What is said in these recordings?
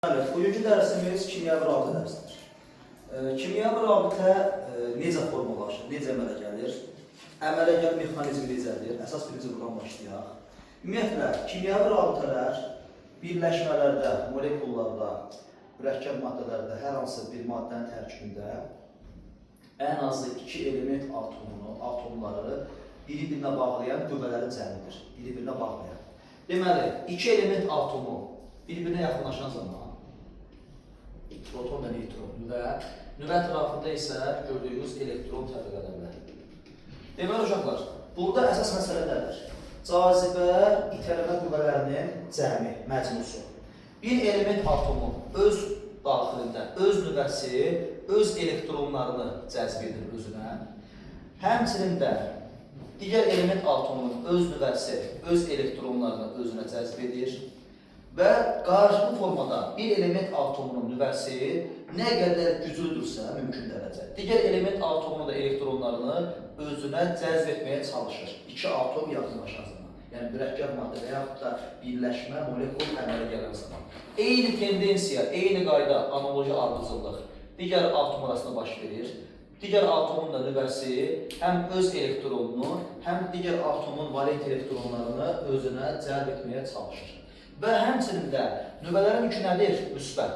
Evet, bugünkü dərsimiz kimyəvi rabitə dərsidir. Kimyəvi rabitə necə formalaşır, necə əmələ gəlir, əmələ gəl mexanizmi necədir, əsas birinci buradan başlayaq. Ümumiyyətlə, kimyəvi rabitələr birləşmələrdə, molekullarda, mürəkkəb maddələrdə, hər hansı bir maddənin tərkibində ən azı iki element atomları biri-birinə bağlayan qüvvələrin cəmidir, biri-birinə bağlayan. Deməli, iki element atomu bir-birinə yaxınlaşan zaman proton və neutron nüvə ətrafında isə gördüyünüz elektron təbəqələrlə. Deməli uşaqlar, burada əsas məsələ nədir? Cazibə itələmə qüvvələrinin cəmi, məcmusu. Bir element atomu öz daxilində, öz nüvəsi, öz elektronlarını cəzb edir özünə. Həmçinin də digər element atomunun öz nüvəsi, öz elektronlarını özünə cəzb edir. Və qarşılıqlı formada bir element atomunun nüvəsi nə qədər güclüdürsə, mümkün dərəcə, digər element atomunun da elektronlarını özünə cəzb etməyə çalışır. İki atom yaxınlaşan zaman, yəni mürəkkəb maddə və yaxud da birləşmə, molekul əmələ gələn zaman. Eyni tendensiya, eyni qayda, analoji ardıcıllıq digər atom arasında baş verir. Digər atomun da nüvəsi həm öz elektronunu, həm digər atomun valent elektronlarını özünə cəlb etməyə çalışır. Və həmçinin də nüvələrin yükü nədir? Müsbət.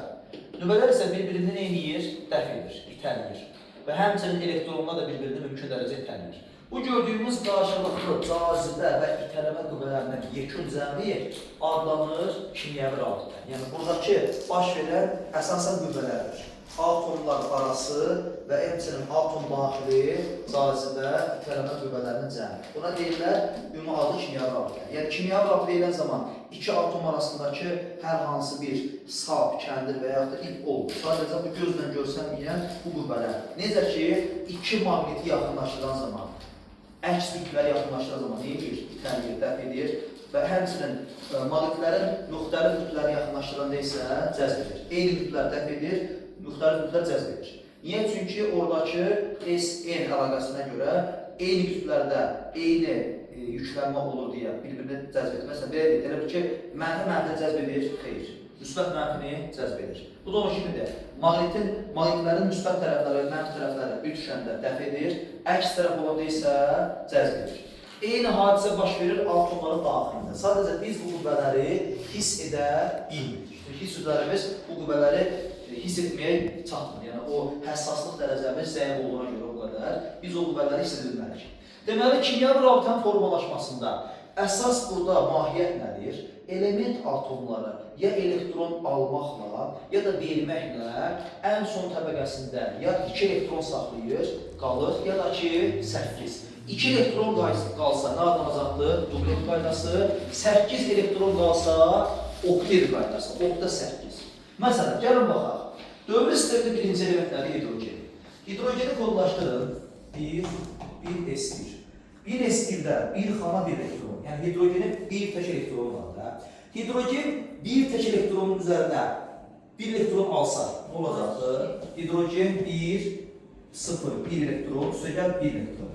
Nüvələr isə bir-birini neyir? Dəf edir, itələyir. Və həmçinin elektronlar da bir-birini mümkün dərəcə itələyir. Bu gördüyümüz qarşılıqlı cazibə və itələmə qüvvələrinin yekun cəmi adlanır kimyəvi rabitə. Yəni buradakı baş verən əsasən qüvvələrdir. Atomlar arası və həmçinin atom daxili cazibə, itələmə qüvvələrinin cəmi. Buna deyirlər ümumi adı kimyəvi rabitə. Yəni kimyəvi rabitə deyilən zaman iki atom arasındakı hər hansı bir sap, kəndir və yaxud da ip olur. Sadəcə bu gözlə görsənməyən bu qüvvələr. Necə ki, iki maqniti yaxınlaşdıran zaman, əks qütbləri yaxınlaşdıran zaman neyir? İtələyir, dəf edir və həmçinin maqnitlərin müxtəlif qütbləri yaxınlaşdıranda isə cəzb edir. Eyni qütbləri dəf edir, müxtəlif qütblər cəzb edir. Niyə? Çünki oradakı SN əlaqəsinə görə eyni qütblərdə eyni yüklənmə olur deyə bir-birini cəzb edir. Məsələn, belə deyək, elə bir ki, mənfi cəzb edir, xeyr. Müsbət mənfini cəzb edir. Bu da o kimidir. Maqnitlərin müsbət tərəfləri, mənfi tərəfləri bütüşəndə dəf edir, əks tərəf olanda isə cəzb edir. Eyni hadisə baş verir atomların daxilində. Sadəcə biz bu qüvvələri hiss edə bilmirik. Hiss üzərimiz bu qüvvələri hiss etməyə çatmır. Yəni o həssaslıq dərəcəmiz zəif olduğuna görə o qədər biz o qüvvələri hiss edilməliyik. Deməli, kimyəvi rabitənin formalaşmasında əsas burada mahiyyət nədir? Element atomları ya elektron almaqla, ya da verməklə ən son təbəqəsində ya 2 elektron saxlayır, qalır, ya da ki 8. 2 elektron qalsa nə adlanacaqdır? Dublet qaydası. 8 elektron qalsa oktet qaydası. Okta 8. Məsələn, gəlin baxaq. Dövrü sistemdə birinci elementləri hidrogen. Hidrogeni kodlaşdırın. 1s1. 1s1-də bir xana bir elektron. Yəni hidrogenin bir tək elektronu var da. Hidrogen bir tək elektronun üzərinə bir elektron alsa, nə olacaqdır? Hidrogen 1, 0, 1 elektron, üstəgəl 1 elektron.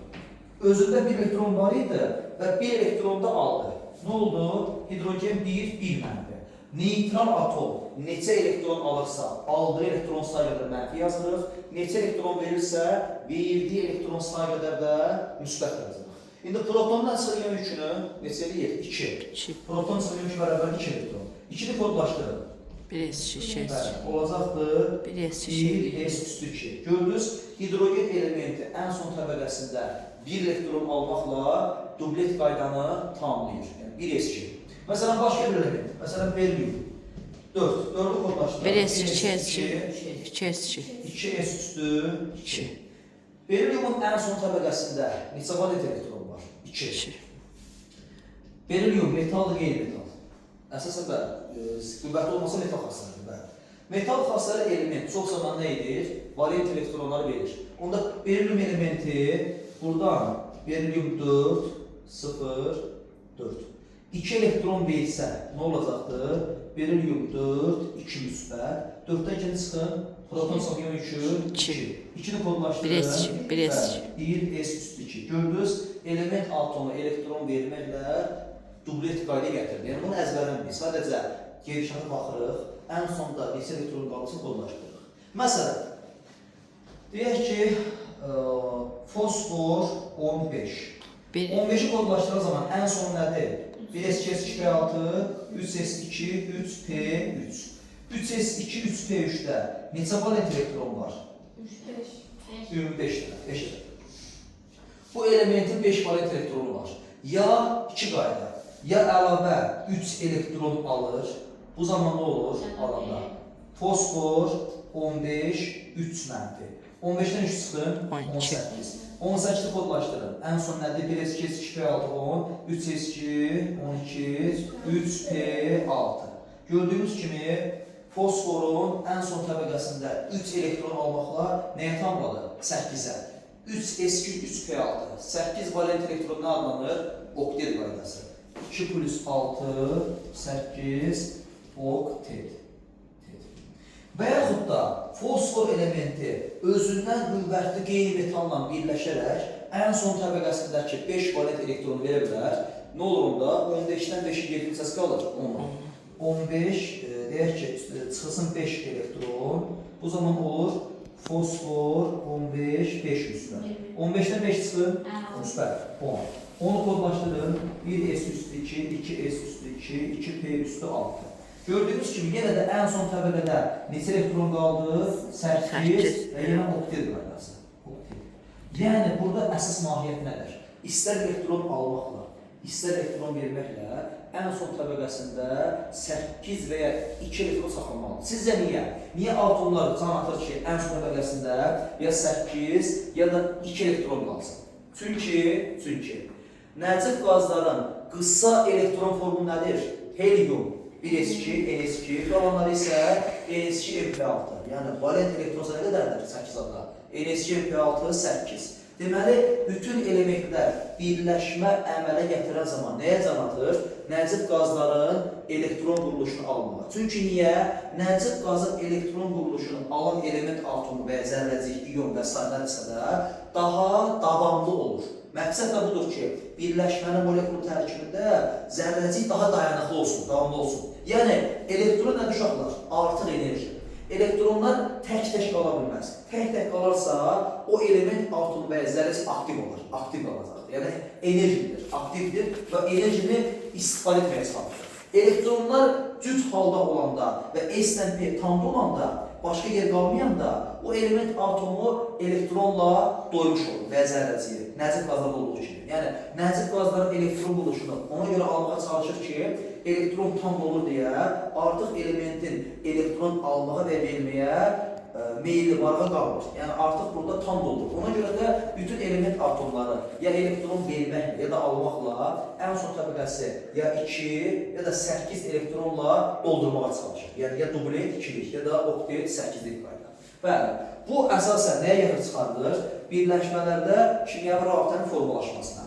Özündə bir elektron var idi və bir elektron da aldı. Nə oldu? Hidrogen 1, 1 mənfi. Neytral atom neçə elektron alırsa, aldığı elektron sayı qədər mənfi yazılır. Neçə elektron verirsə, verdiyi elektron sayı qədər də müsbət yazılır. İndi protondan çıxan yükünü neçə eləyir? 2. Proton çıxan yükü bərabər 2 elektron. 2-ni kodlaşdırın. 1s2. Olacaqdır 1s2. 1s2. Gördünüz, hidrogen elementi ən son təbəqəsində bir elektron almaqla dublet qaydanı tamamlayır. Yəni 1s2. Məsələn, başqa bir element. Məsələn, berilyum. 4. 4-ü kodlaşdırın. 1s2. 2s2. Berilyumun ən son təbəqəsində neçə valent elektron var? 2. Berilyum metaldır, qeyri-metal. Əsasən qüvvətli olmasa metal xassəlidir. Metal xassəli element çox zaman nə edir? Valent elektronları verir. Onda berilyum elementi buradan berilyum 4, 0, 4. 2 elektron verirsə nə olacaqdır? Berilyum 4, 2 müsbət. 4-dən 2-ni çıxın, proton çıxan yükü 2. 2-ni kodlaşdırın. 1s2. Gördünüz, element atomu elektron verməklə dublet qayda gətirdi. Yəni bunu əzbərləməyin. Sadəcə gedişata baxırıq. ən sonda neçə elektron qalırsa kodlaşdırırıq. Məsələn, deyək ki, fosfor 15. 15-i kodlaşdıran zaman ən son nədir? 1s2s2p6, 3s2, 3p3. 3s2, 3p3-də neçə valent elektron var? 5 dənə. Bu elementin 5 valent elektronu var. Ya iki qayda, ya əlavə 3 elektron alır, bu zaman nə olur? Alanda fosfor 15, 3 mənfi. 15-dən 3 çıxın, 18. 18-i kodlaşdırın. Ən son nədir? 1s2, 2p6, 10, 3s2, 12, 3p6. Gördüyünüz kimi fosforun ən son təbəqəsində 3 elektron almaqla nəyə tamladı? 8-ə. 3s2, 3p6. 8 valent elektron nə adlanır? Oktet qaydası. 2 plus 6, 8 oktet. Və yaxud da fosfor elementi özündən qüvvətli qeyri-metalla birləşərək ən son təbəqəsindəki 5 valent elektronu verə bilər. Nə olur onda? 15-dən 5-i 7 səs qalır. 15, deyək ki, çıxılsın 5 elektron. Bu zaman olur fosfor 15, 5 üstü. 15'ten 5 çıxın, süper, 10. Onu kodlaşdırın, 1s üstü 2, 2s üstü 2, 2p üstü 6. Gördüğünüz kimi yenə də ən son təbəqədə neçə elektron qaldı? 8 və yenə oktet qaydası. Yəni burada əsas mahiyyət nədir? İstər elektron almaqla, istər elektron verməklə ən son təbəqəsində 8 və ya 2 elektron saxlamalıdır. Sizcə niyə? Niyə atomlar can atır ki, ən son təbəqəsində ya 8 ya da 2 elektron qalsın? Çünki nəcib qazların qısa elektron formu nədir? Helium 1s2, ns2, qalanları isə ns2, mp6. Yəni valent elektron sayı qədərdir? 8 adda. ns2, mp6, 8. Deməli, bütün elementlər birləşmə əmələ gətirən zaman nəyə can atır? Nəcib qazların elektron quruluşunu almağa. Çünki niyə? Nəcib qazın elektron quruluşunu alan element atomu və zərrəcik, iyon və s. də daha davamlı olur. Məqsəd də budur ki, birləşmənin molekul tərkibində zərrəcik daha dayanıqlı olsun, davamlı olsun. Yəni, elektron nədir uşaqlar? Artıq enerji. Elektronlar tək-tək qala bilməz. Tək-tək qalarsa, o element atomu və zərrəcik aktiv olur, aktiv qalacaqdır. Yəni, enerjidir, aktivdir və enerjini istifadə etməyə çalışır. Elektronlar cüt halda olanda və S-dən P tamda olanda, başqa yer qalmayanda, o element atomu elektronla doymuş olur və zərrəciyi, nəcib qazlarda olduğu kimi. Yəni, nəcib qazların elektron buluşunu ona görə almağa çalışır ki, elektron tam olur deyə artıq elementin elektron almağa və verməyə meyilli varlığa qalmır. Yəni, artıq burada tam dolur. Ona görə də bütün element atomları ya elektron verməklə ya da almaqla ən son təbəqəsi ya 2 ya da 8 elektronla doldurmağa çalışır. Yəni, ya dublet 2'lik ya da oktet 8'lik qayda. Bəli, bu əsasən nəyə gətirib çıxardır? Birləşmələrdə kimyəvi rabitənin formalaşmasına.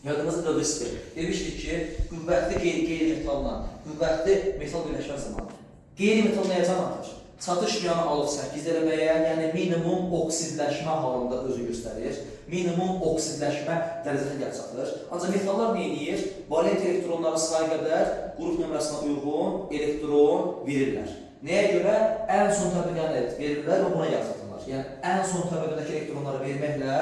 Yadınızda dövristir. Demişdik ki, qüvvətli qeyri-metalla, qüvvətli metal birləşmə zamanı. Qeyri-metal nəyə can atır? Çatışmayanı alıb 8 eləməyə, yəni minimum oksidləşmə halında özü göstərir. Minimum oksidləşmə dərəcəsinə gəlib çatır. Ancaq metallar nə edir? Valent elektronları sayı qədər qrup nömrəsinə uyğun elektron verirlər. Nəyə görə? Ən son təbəqəni verirlər və buna gəlib çatırlar. Yəni, ən son təbəqədəki elektronları verməklə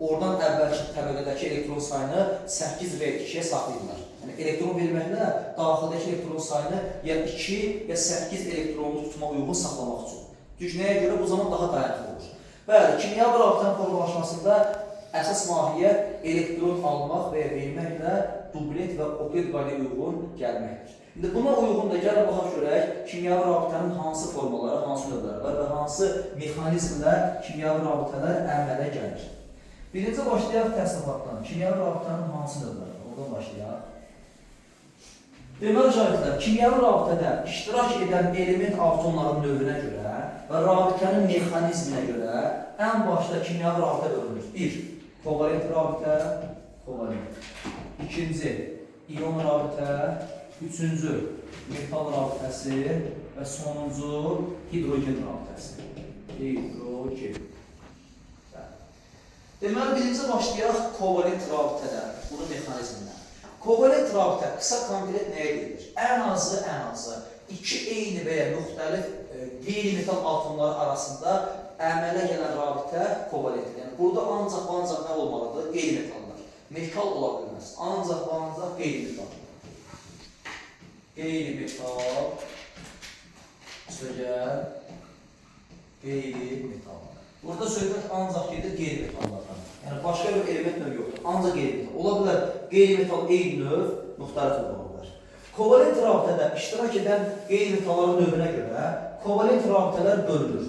oradan əvvəlki təbəqədəki elektron sayını 8 və 2-yə saxlayırlar. Yəni, elektron verməklə daxildəki elektron sayını ya 2 ya 8 elektronlu tutma uyğun saxlamaq üçün. Çünki nəyə görə? Bu zaman daha dayanıqlı olur. Bəli, kimyəvi rabitənin formalaşmasında əsas mahiyyət elektron almaq və ya verməklə dublet və oktet qaydaya uyğun gəlməkdir. İndi buna uyğun da gəlin baxaq görək, kimyəvi rabitənin hansı formaları, hansı növləri var və hansı mexanizmlər kimyəvi rabitələr əmələ gəlir. Birinci başlayaq təsnifatdan. Kimyəvi rabitənin hansı növləri var? Oradan başlayaq. Deməli şahidlər, kimyəvi rabitədə iştirak edən element atomların növünə görə və rabitənin mexanizminə görə ən başda kimyəvi rabitə bölünür. 1. Kovalent rabitə, kovalent. 2. İyon rabitə. 3. metal rabitəsi və sonuncu hidrogen rabitəsi. Hidrogen. Deməli, birinci başlayaq kovalent rabitədən, bunun mexanizmindən. Kovalent rabitə qısa konkret nəyə gedir? Ən azı iki eyni və ya müxtəlif qeyri-metal atomlar arasında əmələ gələn rabitə kovalentdir. Yəni burada ancaq və ancaq nə olmalıdır? Qeyri-metallar. Metal ola bilməz. Ancaq və ancaq qeyri-metal. Qeyri-metal sözəl qeyri-metal. Burada söhbət ancaq gedir qeyri-metallardan. Yəni başqa bir element növ yoxdur. Ancaq qeyri-metal. Ola bilər qeyri-metal eyni növ, müxtəlif növ ola bilər. Kovalent rabitədə iştirak edən qeyri-metalların növünə görə kovalent rabitələr bölünür.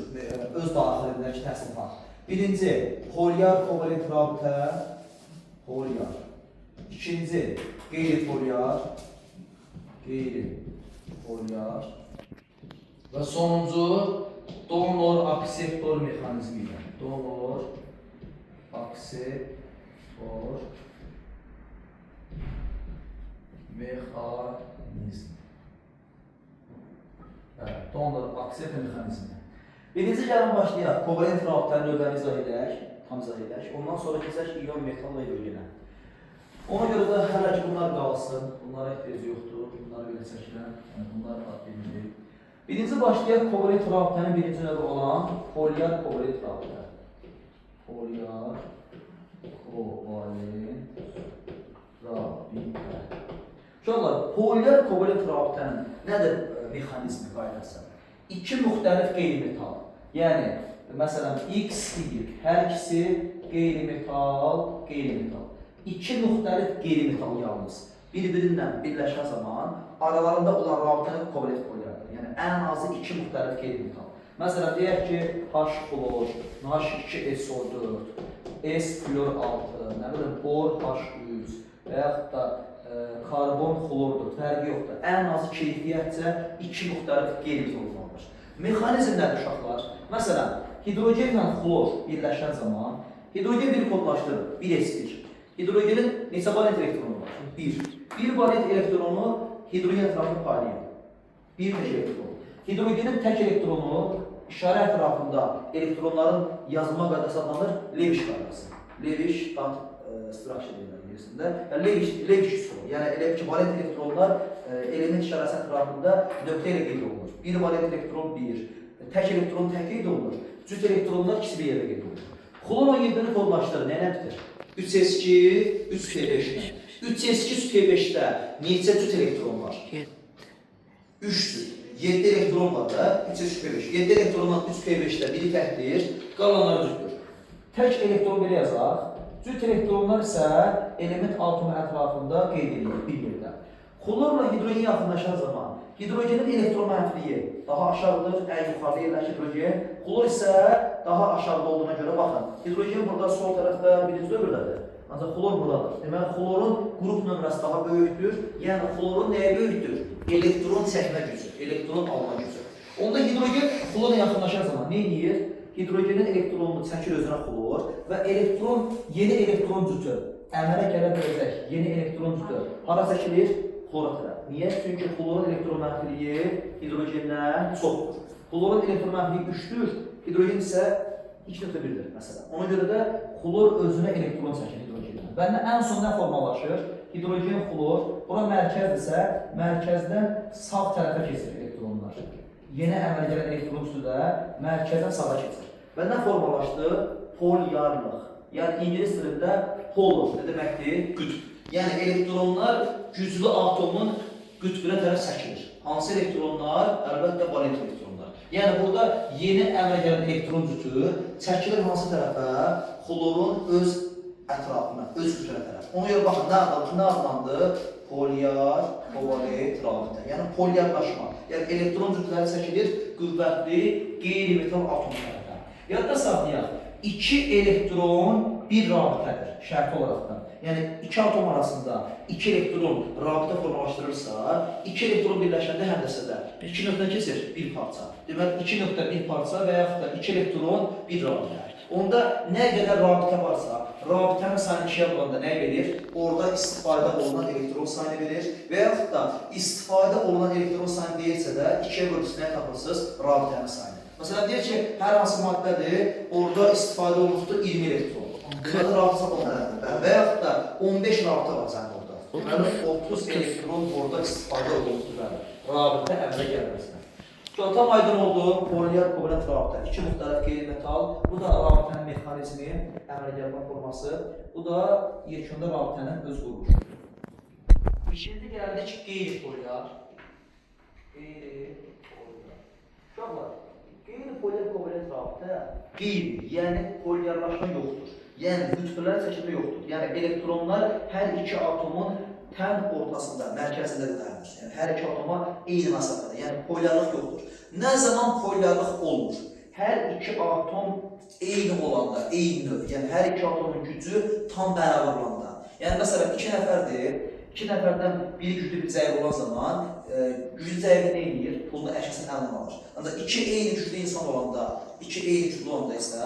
Öz daxilindəki təsnifat. Birinci, polyar kovalent rabitə, polyar. İkinci, qeyri-polyar, qeyri-polyar. Və sonuncu, donor-akseptor mexanizmi ilə. Donor-akseptor mexanizmi. Evet, donor-akseptor mexanizmi. Birinci gəlin başlayaq. Kovalent rabitənin növbəni izah edək, tam izah edək. Ondan sonra keçək iyon, metal və hidrogenə. Ona görə də hələ ki bunlar qalsın, bunlara ehtiyac yoxdur, bunları belə çəkilən, yəni bunlar adlanır. Birinci başlayaq kovalent rabitənin birinci növü olan polyar kovalent rabitə. Polyar kovalent rabitə. Uşaqlar, polyar kovalent rabitənin nədir mexanizmi, qaydası? İki müxtəlif qeyri-metal, yəni məsələn X, Y, hər ikisi qeyri-metal. İki müxtəlif qeyri-metal yalnız bir-birindən birləşən zaman aralarında olan rabitənin kovalent polyardır. Yəni ən azı iki müxtəlif qeyri-metal. Məsələn, deyək ki, H flor, H2SO4, S flor 6, nə bilim, bor H3 və yaxud da karbon xlordur, fərqi yoxdur. Ən azı keyfiyyətcə iki müxtəlif qeyri-metal olmalıdır. Mexanizm nədir uşaqlar? Məsələn, hidrogen ilə xlor birləşən zaman hidrogen bir kodlaşdırır, 1s1. Hidrogenin neçə valent elektronu var? 1. Bir valent elektronu hidrogen ətrafında paylayır. Bir tək elektron. Hidrogenin tək elektronu işarə ətrafında elektronların yazılma qaydası adlanır Lewis qaydası. Lewis structure deyiləsində. Lewis üsulu. Yəni elə ki, valent elektronlar element işarəsi ətrafında nöqtə ilə qeyd olunur. Bir valent elektron 1. Tək elektron tək qeyd olunur. Cüt elektronlar ikisi bir yerdə qeyd olunur. Xlor 17-ni kodlaşdırır. Nə nədir? 3s2, 3p5-lə. 3s2, 3p5-də neçə cüt elektron var? 3 cüt. 7 elektron var da, 3s2, 3p5. 7 elektrondan 3p5-də biri təkdir, qalanları cütdür. Tək elektron belə yazaq. Cüt elektronlar isə element atomu ətrafında qeyd edilir bir yerdə. Xlorla hidrogen yaxınlaşan zaman hidrogenin elektron mənfiliyi daha aşağıdır, ən yuxarıda yerləşir hidrogen. Xlor isə daha aşağıda olduğuna görə baxın. Hidrogen burada sol tərəfdə birinci nömrədədir. Ancaq xlor buradadır. Deməli, xlorun qrup nömrəsi daha böyükdür. Yəni, xlorun nəyə böyükdür? Elektron çəkmə gücü, elektron alma gücü. Onda hidrogen xlorla yaxınlaşan zaman nə edir? Hidrogenin elektronunu çəkir özünə xlor və yeni elektron cütü əmələ gələ biləcək yeni elektron cütü hara çəkilir? Xlora tərəf. Niyə? Çünki xlorun elektron mənfiliyi hidrogendən çoxdur. Xlorun elektron mənfiliyi 3-dür, hidrogen isə 2.1-dir məsələn. Ona görə də xlor özünə elektron çəkir hidrogendən. Və ən son nə formalaşır? Hidrogen xlor, bura mərkəzdirsə, mərkəzdən sağ tərəfə keçir elektronlar. Yeni əmələ gələn elektron cütü də mərkəzdən sağa keçir. Və nə formalaşdı? Polyarlıq. Yəni ingilis dilində polar nə deməkdir? Qütb. Yəni elektronlar güclü atomun qütbünə tərəf çəkilir. Hansı elektronlar? Əlbəttə valent elektronlar. Yəni burada yeni əmələ gələn elektron cütü çəkilir hansı tərəfə? Xlorun öz ətrafına, öz qütbünə tərəf. Ona görə baxın, nə adlandı? Polyar kovalent rabitə. Yəni polyarlaşma. Yəni elektron cütləri çəkilir qüvvətli qeyri-metal atom tərəfə. Yadda saxlayaq, 2 elektron bir rabitədir, şərti olaraqdan. Yəni, iki atom arasında 2 elektron rabitə formalaşdırırsa, 2 elektron birləşəndə həndəsədə 2 nöqtə keçir, bir parça. Deməli, 2 nöqtə bir parça və yaxud da 2 elektron bir rabitə. Onda nə qədər rabitə varsa, rabitənin sayını 2-yə bulanda nə verir? Orada istifadə olunan elektron sayını verir və yaxud da istifadə olunan elektron sayını deyilsə də 2-yə bölüsünə tapırsınız rabitənin sayını. Məsələn, deyək ki, hər hansı maddədir, orada istifadə olunubdur 20 elektron. Burada rabitə olunur və yaxud da 15 rabitə var sənin orada. Deməli, 30 elektron orada istifadə olunubdur. rabitə əmələ gəlməsinə. Tam aydın oldu, polyar kovalent rabitə. İki müxtəlif qeyri-metal. Bu da rabitənin mexanizmi, əmələ gəlmə forması. Bu da yekunda rabitənin öz quruluşu. İkinci gəldik qeyri-polyar. Uşaqlar, qeyri-polyar kovalent rabitə qeyri, yəni polyarlaşma yoxdur. Yəni lütfələr çəkimdə yoxdur. Yəni elektronlar hər iki atomun tən ortasında, mərkəzində dayanır. Yəni hər iki atoma eyni məsafədə, yəni polyarlıq yoxdur. Nə zaman polyarlıq olur? Hər iki atom eyni olanda, eyni növ, yəni hər iki atomun gücü tam bərabər olanda. Yəni məsələn, iki nəfərdir. İki nəfərdən biri güclü bir zəif olan zaman güclü zəifi nə edir? Pulunu əşkəsin əlinə alır. Ancaq iki eyni güclü insan olanda, iki eyni güclü olanda isə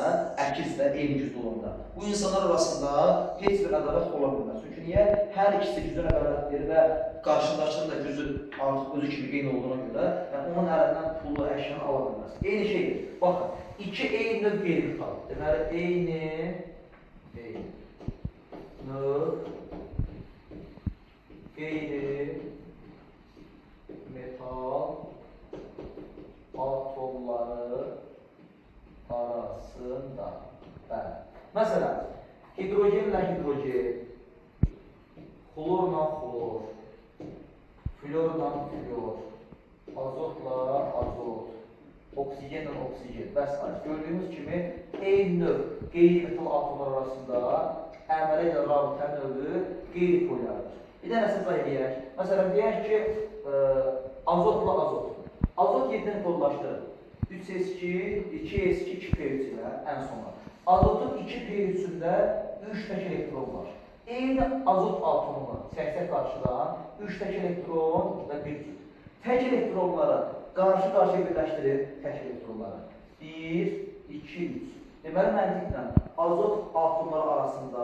əkiz və eyni güclü olanda bu insanlar arasında heç bir ədalət ola bilməz. Çünki niyə? Hər ikisi güclü ədalətdir və qarşıdakının da gücü artıq özü kimi eyni olduğuna görə yəni onun əlindən pullu əşyanı ala bilməz. Eyni şeydir. Baxın, iki eyni növ qeyri-metal. Deməli, eyni növ qeyri-metal atomları arasında. Məsələn, hidrogenlə hidrogen, xlorla xlor, florla flor, azotla azot, oksigenlə oksigen və s. Gördüyünüz kimi eyni növ qeyri-metal atomlar arasında əmələ gələn rabitə növü qeyri-polyardır. Bir dənə nəsə eləyək. Məsələn, deyək ki, azotla azot. Azot yerindən kodlaşdırır. 3s2, 2s2, 2p3 ilə ən sona. Azotun 2p3-ündə 3 tək elektron var. Eyni azot atomunu çəksə qarşıdan 3 tək elektron və 1 cüt. Tək elektronları qarşı-qarşıya birləşdirir tək elektronları. 1, 2, 3. Deməli, məntiqlə azot atomları arasında,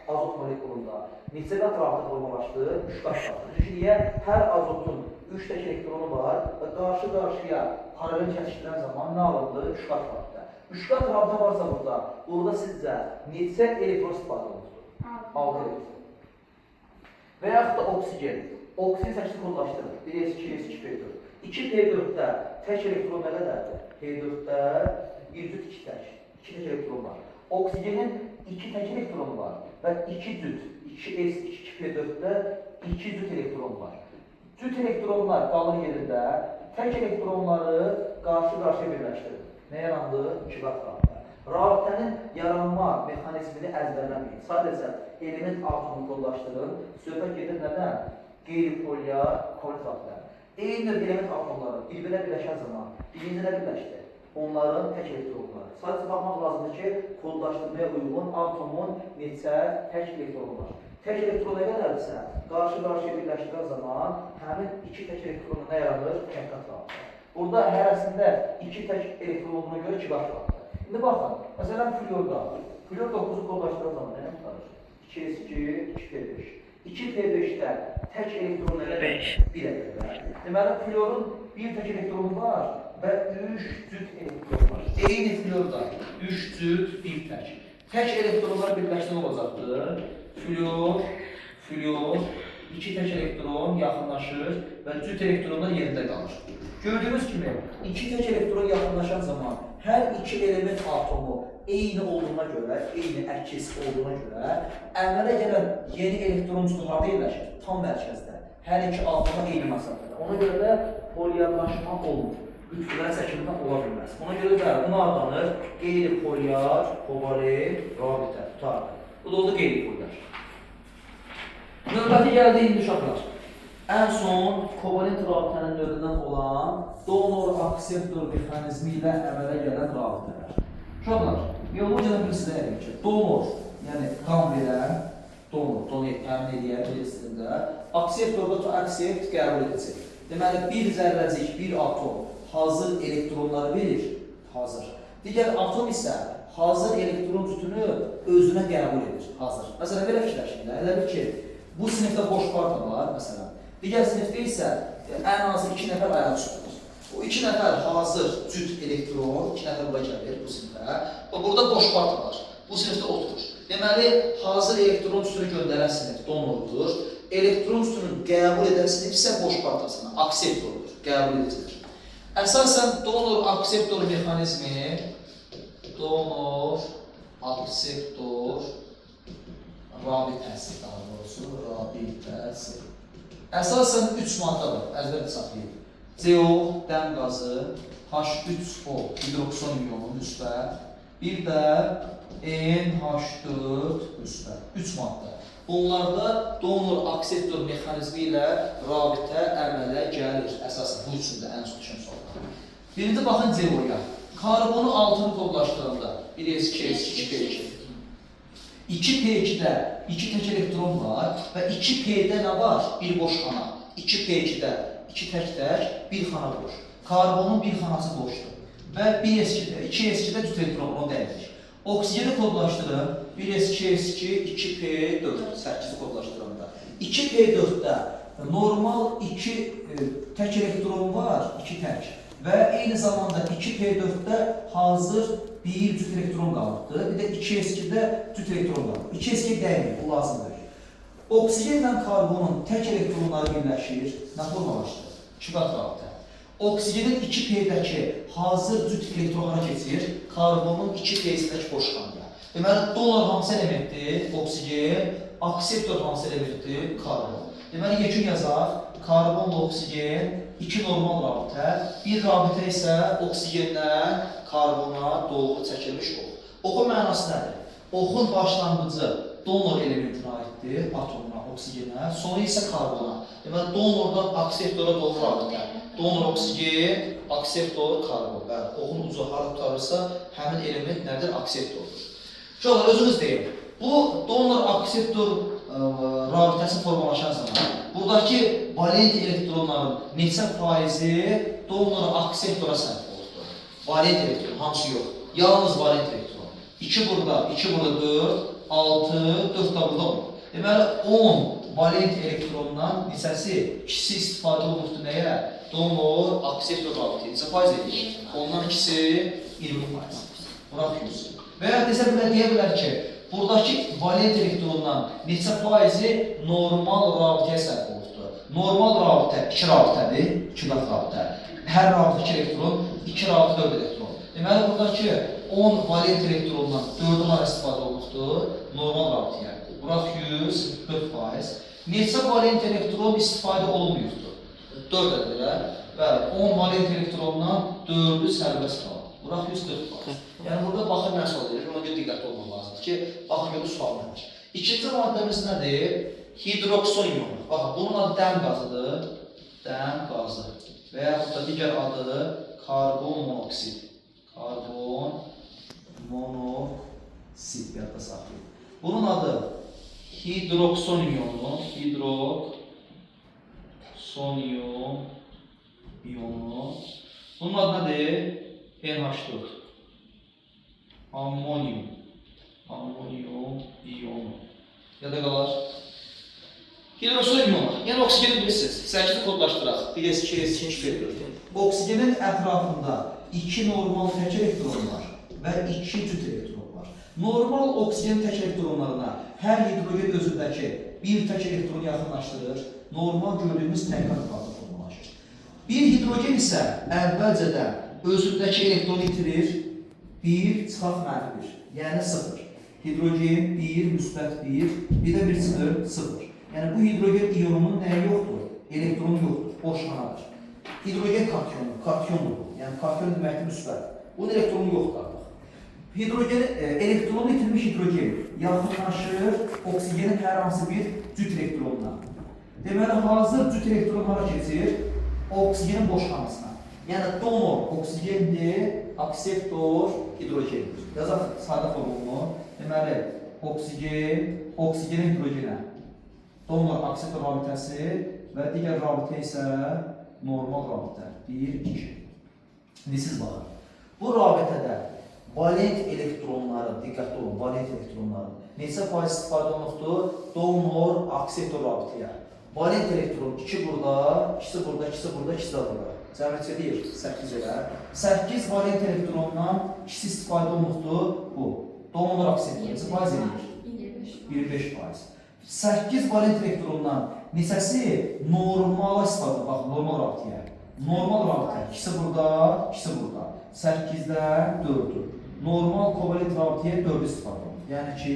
azot molekulunda neçə qat rabitə formalaşdı? 3 qat rabitə. Çünki niyə? Hər azotun 3 tək elektronu var və qarşı-qarşıya paralel kəsişdirən zaman nə alındı? 3 qat rabitə. 3 qat rabitə varsa burada sizcə neçə elektron istifadə olunur? 6 elektron. Və yaxud da oksigen. Oksigen səksi kodlaşdırır. 1s2, 2p4-də tək elektron nə qədərdir? P4-də 1 cüt 2 tək. 2 tək elektron var. Oksigenin 2 tək elektronu var və 2 cüt, 2s2, 2p4-də 2 cüt elektron var. Cüt elektronlar qalır yerində, tək elektronları qarşı-qarşıya birləşdirir. Nə yarandı? 2 qat rabitə. Rabitənin yaranma mexanizmini əzbərləməyin. Sadəcə element atomunu kodlaşdırın. Söhbət gedir nədən? Qeyri-polyar kovalent rabitə. Eyni növ element atomları bir-birə birləşən zaman birinci nə birləşdi? Onların tək elektronları. Sadəcə baxmaq lazımdır ki, kodlaşdırmaya uyğun atomun neçə tək elektronu var. Tək elektron nə qədərdirsə, qarşı-qarşıya birləşdirən zaman həmin 2 tək elektronu nə yaranır? Tək qat rabitə. Burada hərəsində 2 tək elektron olduğuna görə 2 qat rabitə. İndi baxın, məsələn florda. Flor 9-u kodlaşdıran zaman nə tutarır? 2s2, 2p5. 2p5-də tək elektron nə qədər? 1 ədədir. Deməli, florun 1 tək elektronu var və 3 cüt elektron var. Eyni florda 3 cüt, 1 tək. Tək elektronlar birləşdən olacaqdır. Flor, 2 tək elektron yaxınlaşır və cüt elektronlar yerində qalır. Gördüyünüz kimi, 2 tək elektron yaxınlaşan zaman hər iki element atomu eyni olduğuna görə, eyni əkiz olduğuna görə əmələ gələn yeni elektroncular harada yerləşir? Tam mərkəzdə. Hər iki atoma eyni məsafədə. Ona görə də polyarlaşma olmur. Lütfələrə çəkimdə ola bilməz. Ona görə də buna adlanır qeyri-polyar kovalent rabitə tutardı. Bu da oldu qeyri-polyar. Növbəti gəldi indi uşaqlar. Ən son kovalent rabitənin növündən olan donor-akseptor mexanizmi ilə əmələ gələn rabitələr. Uşaqlar, biologiyada bir sizə eləyir ki, donor, yəni qan verən, donor təmin edən birisində, akseptorda aksept qəbul edəcək. Deməli, bir zərrəcik, bir atom hazır elektronları verir, hazır. Digər atom isə hazır elektron cütünü özünə qəbul edir, hazır. Məsələn, belə fikirləşin, elə bil ki, bu sinifdə boş parta var, məsələn. Digər sinifdə isə ən azı 2 nəfər ayaq çıxır. O 2 nəfər hazır cüt elektron, 2 nəfər bura gəlir bu sinifə. Burada boş parta var, bu sinifdə oturur. Deməli, hazır elektron cütünü göndərən sinif donordur. elektron üstünün qəbul edəsini isə boş parçasına, akseptordur, qəbul edicidir. Əsasən donor-akseptor mexanizmi, donor-akseptor rabitəsi, daha doğrusu, rabitəsi. Əsasən 3 maddə var, əzbərdə saxlayın. CO, dəm qazı, H3O, hidrokson iyonu, müsbət, bir də NH4 müsbət, 3 maddə. Bunlarda donor-akseptor mexanizmi ilə rabitə əmələ gəlir, əsasən bu üçündə ən çox düşən suallar. Birinci baxın CO-ya, karbonu altını kodlaşdıranda 1s2s2p2. 2p2-də 2 tək elektron var və 2p-də nə var? Bir boş xana. 2p2-də 2 tək, bir xana boş. Karbonun bir xanası boşdur. Və 2s2-də cüt elektronunu dəyilir. Oksijeni kodlaşdırın. 1s2s2, 2p4, 8-i kodlaşdıranda. 2p4-də normal 2 tək elektron var, 2 tək. Və eyni zamanda 2p4-də hazır bir cüt elektron qalıbdır. Bir də 2s2-də cüt elektron qalıbdır. 2s2 dəymir, bu lazımdır. Oksigenlə karbonun tək elektronları birləşir, nə formalaşdır? Çiqat rabitə. Oksigenin 2p-dəki hazır cüt elektron hara keçir? Karbonun 2p-sindəki boş xanaya. Deməli, donor hansı elementdir? Oksigen, akseptor hansı elementdir? Karbon. Deməli, yekun yazaq, karbonla oksigen, 2 normal rabitə, bir rabitə isə oksigendən karbona doğru çəkilmiş ox. Oxun mənası nədir? Oxun başlanğıcı donor elementinə aiddir, atomuna, oksigenə, sonra isə karbona. Deməli, donordan akseptora doğru rabitə. Donor oksigen, akseptor karbon. Bəli, oxun ucu hara tutarırsa, həmin element nədir? Akseptordur. Uşaqlar, özünüz deyin. Bu donor-akseptor rabitəsi formalaşan zaman buradakı valent elektronların neçə faizi donor-akseptora sərf olunur? Valent elektron, hamısı yox. Yalnız valent elektron. 2 burada, 2 burada 4, 6, 4 da burada 10. Deməli, 10 valent elektrondan neçəsi ikisi istifadə olunubdur nəyə? Donor-akseptor rabitə neçə faiz edir? Ondan ikisi 20 faiz. Bırak 100. Və ya deyə bilər ki, buradakı valent elektrondan neçə faizi normal rabitəyə sərf olunubdur? Normal rabitə 2 rabitədir, 2 qat rabitə. Hər rabitə 2 elektron, 2 rabitə 4 elektron. Deməli, buradakı 10 valent elektrondan 4-ü hara istifadə olunubdur? Normal rabitəyə. Bırak 100, 40%. Neçə valent elektron istifadə olunmuyubdur? 4 edirlər. Bəli, 10 valent elektrondan 4-ü sərbəst qalır. Bırak 140%. Yəni, burada baxın nə sual edir, ona görə diqqətli olmaq lazımdır ki, baxın görə sual nədir. İkinci maddəmiz nədir? Hidrokson iyonu. Baxın, bunun adı dəm qazıdır. Dəm qazı. Və yaxud da digər adı karbon monoksid. Karbon monoksid yadda saxlayın. Bunun adı hidrokson iyonu. Hidrokson iyonu. Bunun adı nədir? NH4. Ammonium iyonu. Ya da qalar. Hidrokson iyonu. Yəni oksigeni bilirsiniz. 8-i kodlaşdıraq. 1s2s2p4. Oksigenin ətrafında 2 normal tək elektron var və 2 cüt elektron var. Normal oksigen tək elektronlarına hər hidrogen özündəki bir tək elektronu yaxınlaşdırır. Normal gördüyümüz tənqat qarda formalaşır. Bir hidrogen isə əvvəlcədən özündəki elektronu itirir, 1 çıxaq mənfi 1, yəni 0. Hidrogen 1, müsbət 1, bir də 1 çıxır 0. Yəni bu hidrogen iyonunun nəyi yoxdur? Elektronu yoxdur, boş xanadır. Hidrogen katyondur. Yəni katyon deməkdir müsbət. Bunun elektronu yoxdur artıq. Elektronu itirmiş hidrogen yaxınlaşır oksigenin hər hansı bir cüt elektronuna. Deməli, hazır cüt elektron hara keçir? Oksigenin boş xanasına. Yəni donor oksigendir, akseptor hidrogendir. Yazaq sadə formunu. Deməli, oksigenin hidrogenə. Donor akseptor rabitəsi və digər rabitə isə normal rabitə. 1, 2. İndi siz baxın. Bu rabitədə valent elektronların, diqqətli olun, valent elektronların neçə faiz istifadə olunubdur? Donor akseptor rabitəyə. Valent elektron 2 burada, ikisi burada, ikisi burada, ikisi də burada. Cəmiyyət edir 8 elə. 8 valent elektrondan ikisi istifadə olunubdur bu. Donor akseptor neçə faiz edir? 25%. 8 valent elektrondan neçəsi normal istifadə, bax, normal rabitəyə. Normal rabitə, ikisi burada, ikisi burada. 8-dən 4-dür. Normal kovalent rabitəyə 4 istifadə olunur. Yəni ki,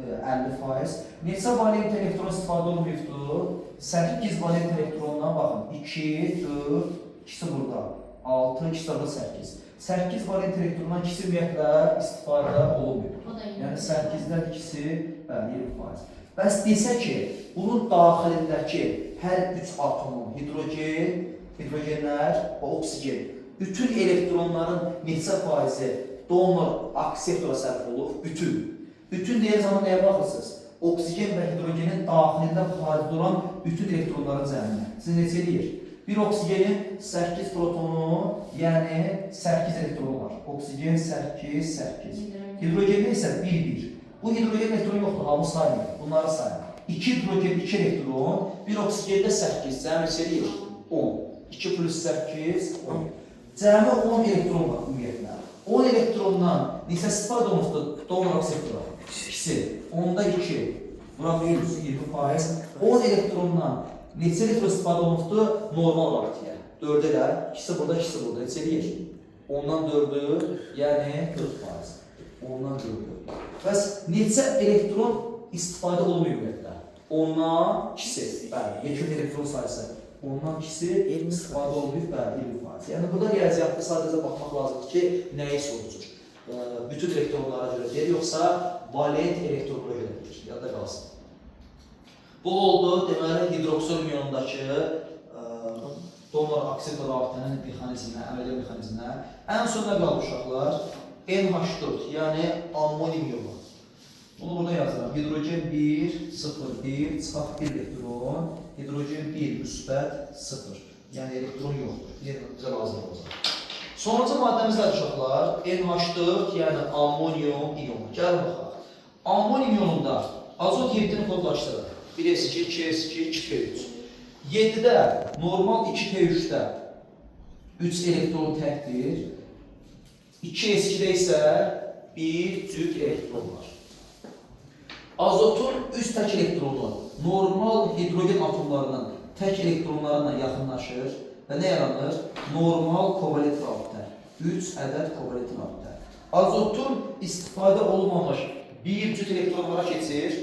50%. Neçə valent elektron istifadə olunmuyubdur? 8 valent elektrondan baxın. 2, 4, ikisi burada. 6, ikisi burada 8. 8 valent elektrondan ikisi ümumiyyətlə istifadə olunmuyubdur. Yəni 8-dən ikisi 20%. Bəs desə ki, bunun daxilindəki hər 3 atomun hidrogenlər və oksigen, bütün elektronların neçə faizi donor akseptora sərf olur? Bütün deyən zaman nəyə baxırsınız? Oksigen və hidrogenin daxilində xaricdə olan bütün elektronların cəminə. Siz neçə eləyir? Bir oksigenin 8 protonu, yəni 8 elektronu var. Oksigen 8. Hidrogenin isə 1. Bu hidrogen elektronu yoxdur, hamı saymıyor. Bunları saymıyor. 2 hidrogen 2 elektron, bir oksigende 8, cəmi eləyir 10. 2 plus 8, 10. Cəmi 10 elektron var ümumiyyətlə. 10 elektrondan neçə istifadə olunubdur donor akseptora? İkisi. 10'da 2. Bura 20%. 10 elektrondan neçə elektron istifadə olunubdur normal rabitəyə? 4'də də, ikisi burada, ikisi burada. Neçə eləyir? 10'dan 4'ü, yəni 4%. 10'dan 4'ü. Bəs neçə elektron istifadə olunmuyor ümumiyyətlə? 10'dan 2'si, bəli, yekun elektron sayısı. 10'dan 2'si istifadə olunmuyor, bəli, 20%. Yəni burada riyaziyyatda sadəcə baxmaq lazımdır ki, nəyi sorucur? Bütün elektronlara görə deyir, yoxsa valent elektronlara görə deyir, yadda qalsın. Bu oldu, deməli, hidroksol iyonundakı donor akseptor rabitənin mexanizminə, əməliyyat mexanizminə. Ən sonuna qaldı uşaqlar, NH4, yəni ammonium iyonu. Bunu burada yazıram. Hidrogen 1, 0, 1, çıxaq 1 elektron. Hidrogen 1, müsbət 0. Yəni elektron yoxdur. Bizə lazım olacaq. Sonuncu maddəmiz nədir uşaqlar? NH4, yəni ammonium iyonu. Gəlin baxaq. Ammonium iyonunda azot 7-ni kodlaşdırır. 1s2, 2s2, 2p3. 7-də normal 2p3-də 3 elektron təkdir. 2s2-də isə 1 cüt elektron var. Azotun üst tək elektronu normal hidrogen atomlarının tək elektronlarına yaxınlaşır və nə yaranır? Normal kovalent rabitə. 3 ədəd kovalent rabitə. Azotun istifadə olunmamış bir cüt elektronlara keçir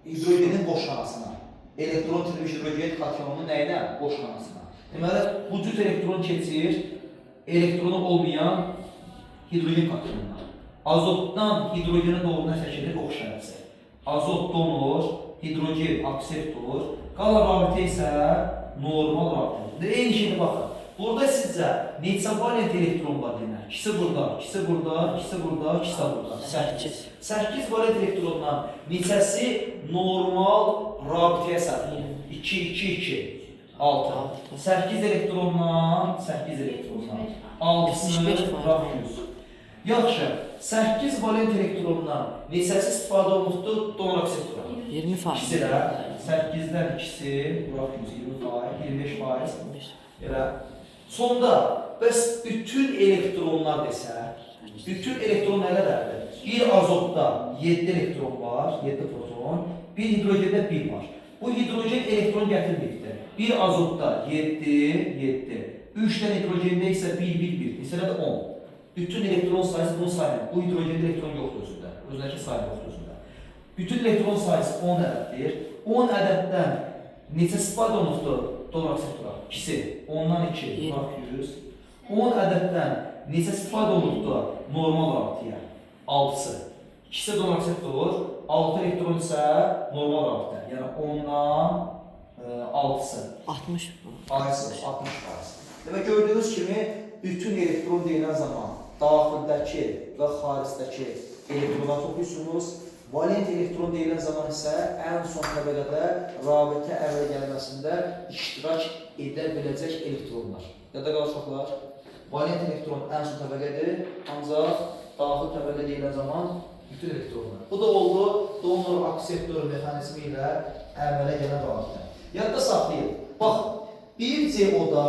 hidrogenin boşanasına. Elektron tirilmiş hidrogen kationunun nəyinə? Boşanasına. Deməli, bu cüt elektron keçir elektronu olmayan hidrogen kationuna. Azotdan hidrogenin doğruna çəkilir oxşarəsi. Azot donor, hidrogen akseptor, qalan rabitə isə normal rabitədir. Eyni şeyini baxın. Burada sizcə neçə valent elektron var demək? İkisi burada, ikisi burada, ikisi burada, ikisi burada. 8. 8 valent elektrondan neçəsi normal rabitəyə sərf? 2, 2, 2, 6. 8 elektrondan, 8 elektrondan. 6'sını bırakıyoruz. Yaxşı, 8 valent elektrondan neçəsi istifadə olunubdur donor akseptora? 20%. İkisi də 8'dən ikisi bırakıyoruz 20%, 25%. Elə. Sonda, bəs bütün elektronlar desə, bütün elektron nə qədərdir? Bir azotda 7 elektron var, 7 proton, bir hidrogende 1 var. Bu hidrogen elektron gətirməyibdir. Bir azotda 7, 7. 3 tane hidrogende isə 1, 1, 1. Mesela da 10. Bütün elektron sayısı bunu saymıyor. Bu hidrogende elektron yoxdur özündə. Özündəki sayı yoxdur özündə. Bütün elektron sayısı 10 ədəddir. 10 ədəddən neçə istifadə olunubdur donor akseptora? 2'si. 10'dan 2. Bak 100. 10 ədəddən neçə istifadə olunubdur normal rabitəyə? 6'sı. 2'si donor akseptor. 6 elektron isə normal rabitə. Yəni 10'dan 6'sı. 60 bu. 60%. Demək gördüyünüz kimi bütün elektron deyilən zaman daxildəki və xaricdəki elektronlar toplayırsınız. Valent elektron deyilən zaman isə ən son təbəqədə rabitə əmələ gəlməsində iştirak edə biləcək elektronlar. Yadda qalacaqlar. Valent elektron ən son təbəqədir, ancaq daxil təbəqə deyilən zaman bütün elektronlar. Bu da oldu donor akseptor mexanizmi ilə əmələ gələn rabitə. Yadda saxlayın. Bax, bir CO-da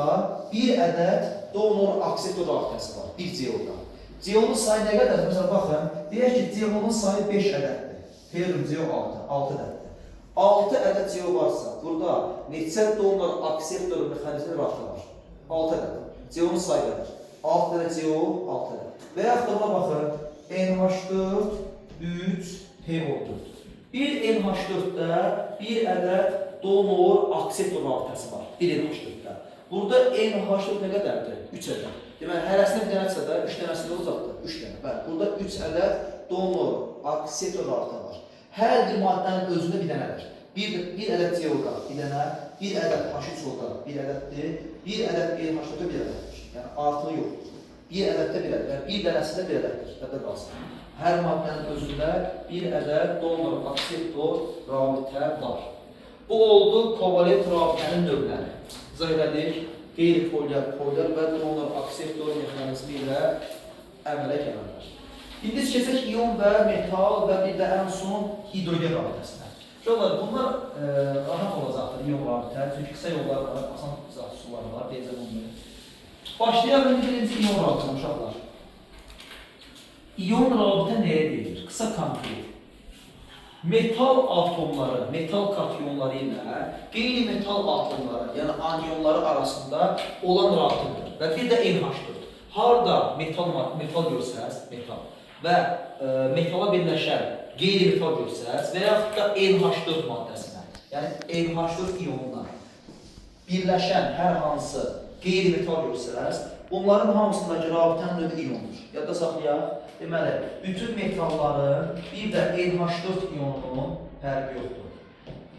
bir ədəd donor akseptor rabitəsi var. Bir CO-da. CO-nun sayı nə qədərdir? Məsələn, baxın, deyək ki, CO-nun sayı 5 ədəddir. Helium CO 6 ədəddir. 6 ədəd CO varsa, burada neçə donor akseptor mexanizmi rahatı var? 6 ədəd. CO-nun sayı qədər. 6 dənə CO, 6 ədəd. Və yaxud da buna baxın, NH4, 3, PO4. Bir NH4-də bir ədəd donor akseptor rabitəsi var. Bir NH4-də. Burada NH4 nə qədərdir? 3 ədəd. Deməli, hərəsində bir dənəsə də 3 dənəsində uzaqdır. 3 dənə. Bəli, burada 3 ədəd donor akseptor rabitə var. Hər bir maddənin özündə bir dənədir. Bir ədəd CO-da bir dənə, bir ədəd H3O-da bir ədəddir, bir ədəd NH4-də bir ədəddir. Yəni, artığı yoxdur. Bir ədəddə bir ədəd, bir dənəsində bir ədəddir. Yadda qalsın. Hər maddənin özündə bir ədəd donor akseptor rabitə var. Bu oldu kovalent rabitənin növləri. İzah elədik, qeyri-polyar, polyar və donor akseptor mexanizmi ilə əmələ gəlirlər. İndi keçək iyon və metal və bir də ən son hidrogen rabitəsinə. Uşaqlar, bunlar rahat olacaqdır iyon rabitə, çünki qısa yollar var, asan sular var, deyəcəm onları. Başlayaq, birinci iyon rabitə, uşaqlar. İyon rabitə nəyə deyilir? Qısa konkret. Metal atomları, metal katyonları ilə qeyri-metal atomları, yəni anyonları arasında olan rabitədir. Və bir də NH4. Harada metal görsəz, metal və metala birləşən qeyri-metal görsəz və yaxud da NH4 maddəsinə, yəni NH4 iyonuna birləşən hər hansı qeyri-metal görsəz, bunların hamısındakı rabitənin növü iyondur. Yadda saxlayaq. Deməli, bütün metalların bir də NH4 iyonunun fərqi yoxdur.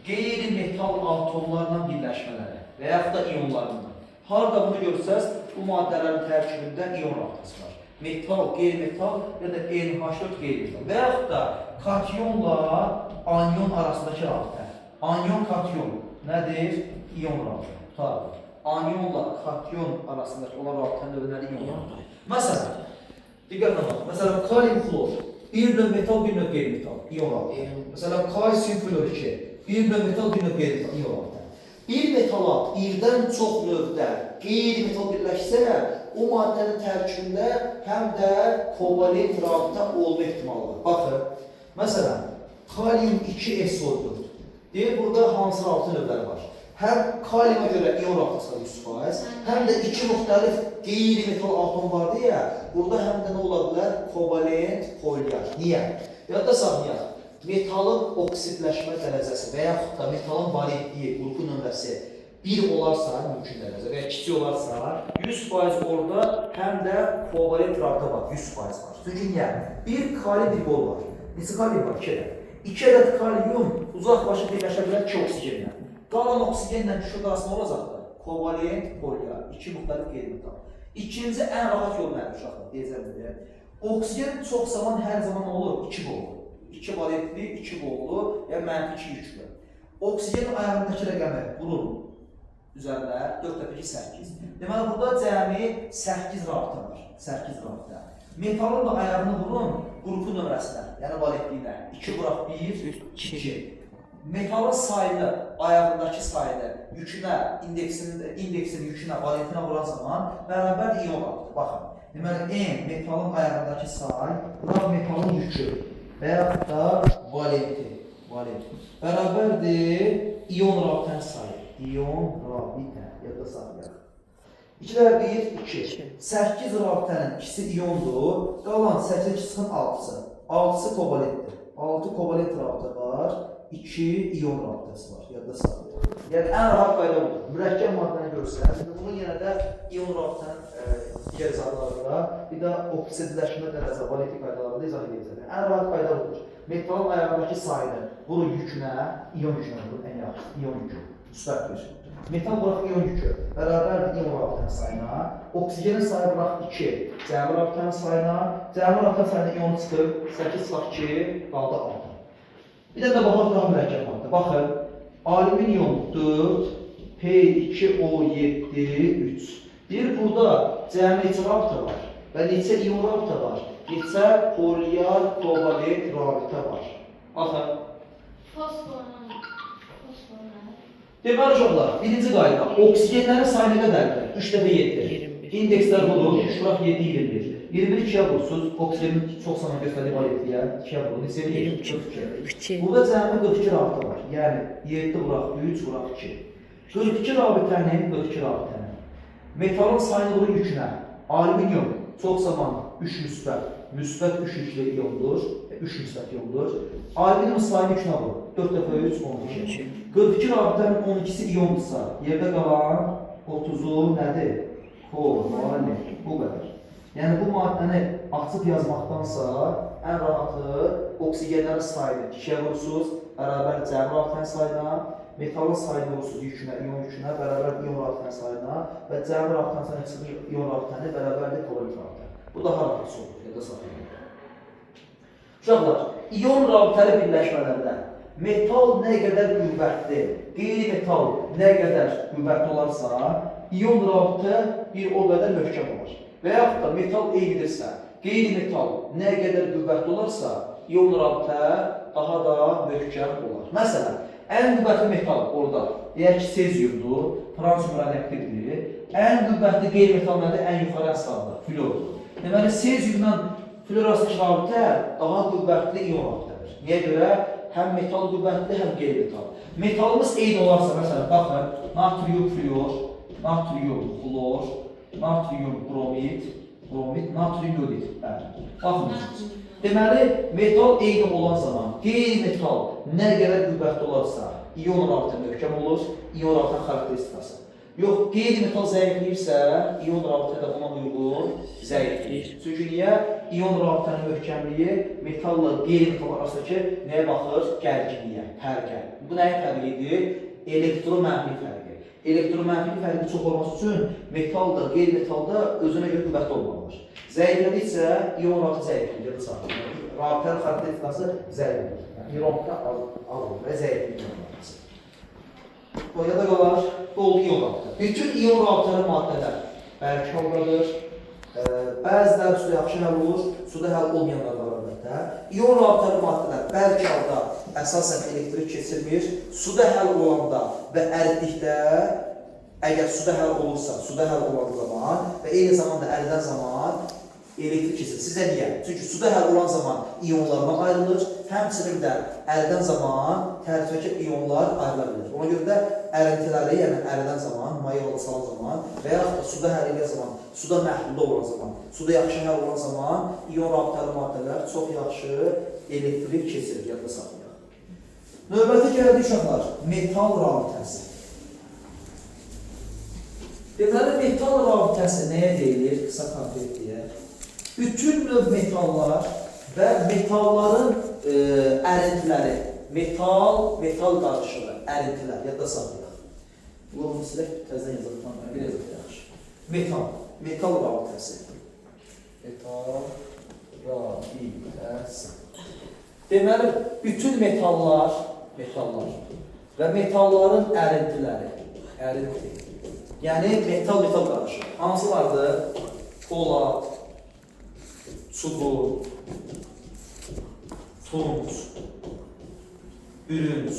Qeyri-metal atomlarla birləşmələri və yaxud da iyonlarından. Harada bunu görsəz, bu maddələrin tərkibində iyon rabitəsi var. Metal, qeyri-metal ya da NH4 qeyri-metal və yaxud da katyonla anyon arasındakı rabitə. Anyon katyon nədir? İyon rabitə. Anyonla katyon arasındakı olan rabitənin növləri iyonlar. Məsələn, diqqətlə bax. Məsələn, kalium xlor, bir növ metal, bir növ qeyri-metal, iyon rabitə. Məsələn, kalsium flor 2, bir növ metal, bir növ qeyri-metal, iyon rabitə. Bir metalat birdən çox növdə qeyri-metal birləşsə, o maddənin tərkibində həm də kovalent rabitə olma ehtimalı var. Baxın, məsələn, kalium 2SO4. Deyir, burada hansı rabitə növləri var? Həm kaliuma görə iyon rabitəsi var 100%, həm də iki müxtəlif qeyri-metal atom var deyə, burada həm də nə ola bilər? Kovalent, polyar. Niyə? Yadda saxlayaq. Metalın oksidləşmə dərəcəsi və yaxud da metalın valentliyi, qrupu nömrəsi 1 olarsa, mümkün dərəcə və ya kiçik olarsa, 100% orada həm də kovalent rabitə var, 100% var. Çünki niyə? Bir kalium bir qol var. Neçə kalium var? 2 ədəd. 2 ədəd kalium uzaqbaşı birləşə bilər 2 oksigenlə. Qalan oksigenlə düşük arasında olacaqdır. Kovalent, polyar, 2 müxtəlif qeyri-metal. İkinci ən rahat yol nədir uşaqlar? Deyəcəm. Oksigen çox zaman hər zaman olur 2 qollu. 2 valentli, 2 qollu, yəni mənfi 2 yüklü. Oksigenin ayağındakı rəqəmi vurun üzərində 4/8. Deməli, burada cəmi 8 rabitə var. 8 rabitə. Metalın da ayağını vurun qrupu nömrəsinə, yəni valentliyə. 2 vuraq 1, 2. Metalın sayını, ayağındakı sayını yükünə, indeksin yükünə, valentinə vuran zaman bərabər iyon rabitə. Baxın. Deməli, N metalın ayağındakı say, bura metalın yükü və yaxud da valenti. Bərabərdir iyon rabitənin sayı. İyon rabitə. Yadda saxlayaq. 2-lər 1, 2. 8 rabitənin ikisi iyondur. Qalan 8 çıxın 6-sı. 6-sı kovalentdir. 6 kovalent rabitə var. 2 iyon rabitəsi var. Yadda saxlayaq. Yəni, ən rahat qayda budur. Mürəkkəb maddəni görsəniz, bunun yenə də iyon rabitənin digər izahlarında, bir də oksidləşmə dərəcə, valentlik qaydalarında izah edəcək. Ən rahat qayda budur. Metalın ayağındakı sayını vurun yükünə, iyon yükünə vurun, ən yaxşı, iyon yükü, müsbət bir. Metal bıraq iyon yükü, bərabərdir iyon rabitənin sayına, oksigenin sayı bıraq 2, cəmi rabitənin sayına, cəmi rabitənin sayına iyonu çıxır, 8 çıxaq 2, qaldı 6. Bir də baxaq daha mürəkkəb maddə. Baxın, alüminium 4, P2O7, 3. Bir burada cəmi neçə rabitə var və neçə iyon rabitə var, neçə polyar kovalent rabitə var. Baxın. Deməli uşaqlar, birinci qayda, oksigenlərin sayı nə qədərdir? 3 dəfə 7. İndekslər budur, 3 vuraq 7, 21. 21 2-yə vurursunuz, oksijenin çox zaman göstərdiyi valentliyə 2-yə vurun, neçə eləyir? 42. 2. Burada cəmi 42 rabitə var. Yəni 7 vuraq 3 vuraq 2. 42 rabitənin 42 rabitənin metalın sayını vurun yükünə. Alüminium çox zaman 3 müsbət 3 yüklü iyondur, 3 müsbət iyondur. Alüminium sayını yükünə vurun. 4 dəfə 3 12. 42 rabitənin 12-si iyondursa, yerdə qalan 30-u nədir? Bu qədər. Yəni bu maddəni açıb yazmaqdansa ən rahatı oksigenlərin sayını 2-yə vurursunuz, bərabər cəmi rabitənin sayına, metalın sayını vurursunuz yükünə, iyon yükünə, bərabər iyon rabitənin sayına və cəmi rabitənin sayına çıxır iyon rabitəni bərabərdir kovalent rabitə. Bu daha rahat olur, yada saxlayın. Uşaqlar, iyon rabitəli birləşmələrdə metal nə qədər qüvvətli, qeyri-metal nə qədər qüvvətli olarsa, iyon rabitə bir o qədər möhkəm olur. Və yaxud da metal eynidirsə, qeyri-metal nə qədər qüvvətli olarsa, iyon rabitə daha da möhkəm olar. Məsələn, ən qüvvətli metal orada, deyək ki, sezyumdur, fransiyum radioaktivdir. Ən qüvvətli qeyri-metal nədir? Ən yuxarı əsasdır, flordur. Deməli, sezyumdan flor arasındakı rabitə daha qüvvətli iyon rabitədir. Niyə görə? Həm metal qüvvətli, həm qeyri-metal. Metalımız eyni olarsa, məsələn, baxın, natrium flor, natrium xlor, natrium bromid, natrium yodid. Baxın, deməli, metal eyni olan zaman, qeyri-metal nə qədər qüvvətli olarsa, iyon rabitə möhkəm olur, iyon rabitə xarakteristikası. Yox, qeyri-metal zəifləyirsə, iyon rabitə də ona uyğun zəifləyir. Çünki niyə? İyon rabitənin möhkəmliyi metalla qeyri-metal arasındakı nəyə baxır? Gərginliyə, fərqə. Bu nəyin fərqidir? Elektro-mənfi fərqi. Elektro-mənfi fərqi çox olması üçün metal da, qeyri-metal da özünə görə qüvvətli olmalıdır. Zəiflədikcə iyon rabitə zəifləyir, ya da saxlayır. Rabitənin xarakteristikası zəifləyir. Yəni, iyonikdə alır və zəifləyir. O ya da qalar, doldu iyon rabitə. Bütün iyon rabitəli maddələr bərk haldadır. Bəziləri suda yaxşı həll olur, suda həll olmayanlar var əlbəttə. İyon rabitəli maddələr bərk halda əsasən elektrik keçirmir. Suda həll olanda və əridikdə, əgər suda həll olursa, suda həll olan zaman və eyni zamanda əridən zaman elektrik keçirir. Sizə niyə? Çünki suda həll olan zaman iyonlarına ayrılır, həmçinin də əridən zaman tərkibdəki iyonlar ayrıla bilir. Ona görə də ərintiləri, yəni əridən zaman, maya yolda salan zaman və yaxud da suda həll edən zaman, suda məhdudda olan zaman, suda yaxşı həll olan zaman iyon rabitəli maddələr çox yaxşı elektrik keçirir, yadda saxlayaq. Növbəti gəldi uşaqlar, metal rabitəsi. Deməli, metal rabitəsi nəyə deyilir? Qısa konkret deyək. Bütün növ metallar və metalların ərintiləri, metal qarışığı, ərintilər, yadda saxlayaq. Bunu sizə təzdən yazaqdan, bir yazaq yaxşı. Metal rabitəsi. Metal rabitəsi. Deməli, bütün metallar və metalların ərintiləri, yəni metal qarışığı. Hansılardır? Polad, çubuq, tunç, bürünc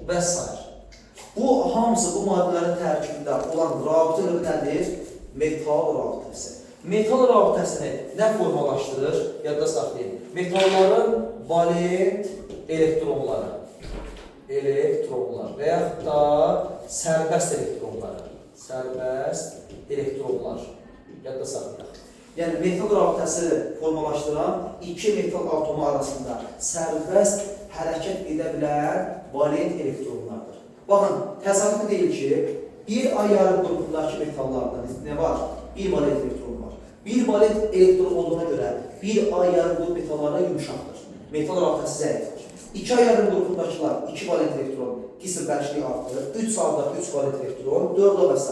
və s. Bu hamısı bu maddələrin tərkibində olan rabitə növü nədir? Metal rabitəsi. Metal rabitəsini nə formalaşdırır? Yadda saxlayın. Metalların valent elektronları və yaxud da sərbəst elektronlar. Yadda saxlayaq. Yəni, metal rabitəsi formalaşdıran iki metal atomu arasında sərbəst hərəkət edə bilən valent elektronlardır. Baxın, təsadüf deyil ki, bir ay yarım qrupundakı metallarda nə var? Bir valent elektron var. Bir valent elektron olduğuna görə bir ay yarım qrup metallara yumuşaqdır. Metal rabitəsi zəifdir. 2 ay yarım qrupundakılar 2 valent elektron qism bərkliyi artır. 3 sağda 3 valent elektron, 4 və s.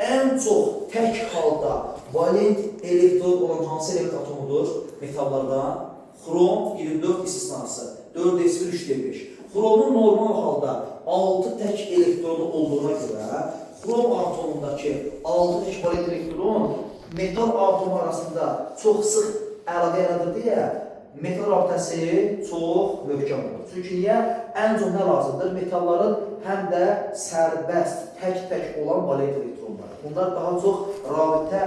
Ən çox tək halda valent elektron olan hansı element atomudur metallardan? Xrom 24 istisnası, 4s1, 3d5. Xromun normal halda 6 tək elektronu olduğuna görə xrom atomundakı 6 tək valent elektron metal atomu arasında çox sıx əlaqə yaradır deyə metal rabitəsi çox möhkəm olur. Çünki niyə? Ən çox nə lazımdır? Metalların həm də sərbəst, tək-tək olan valent elektronlar. Bunlar daha çox rabitə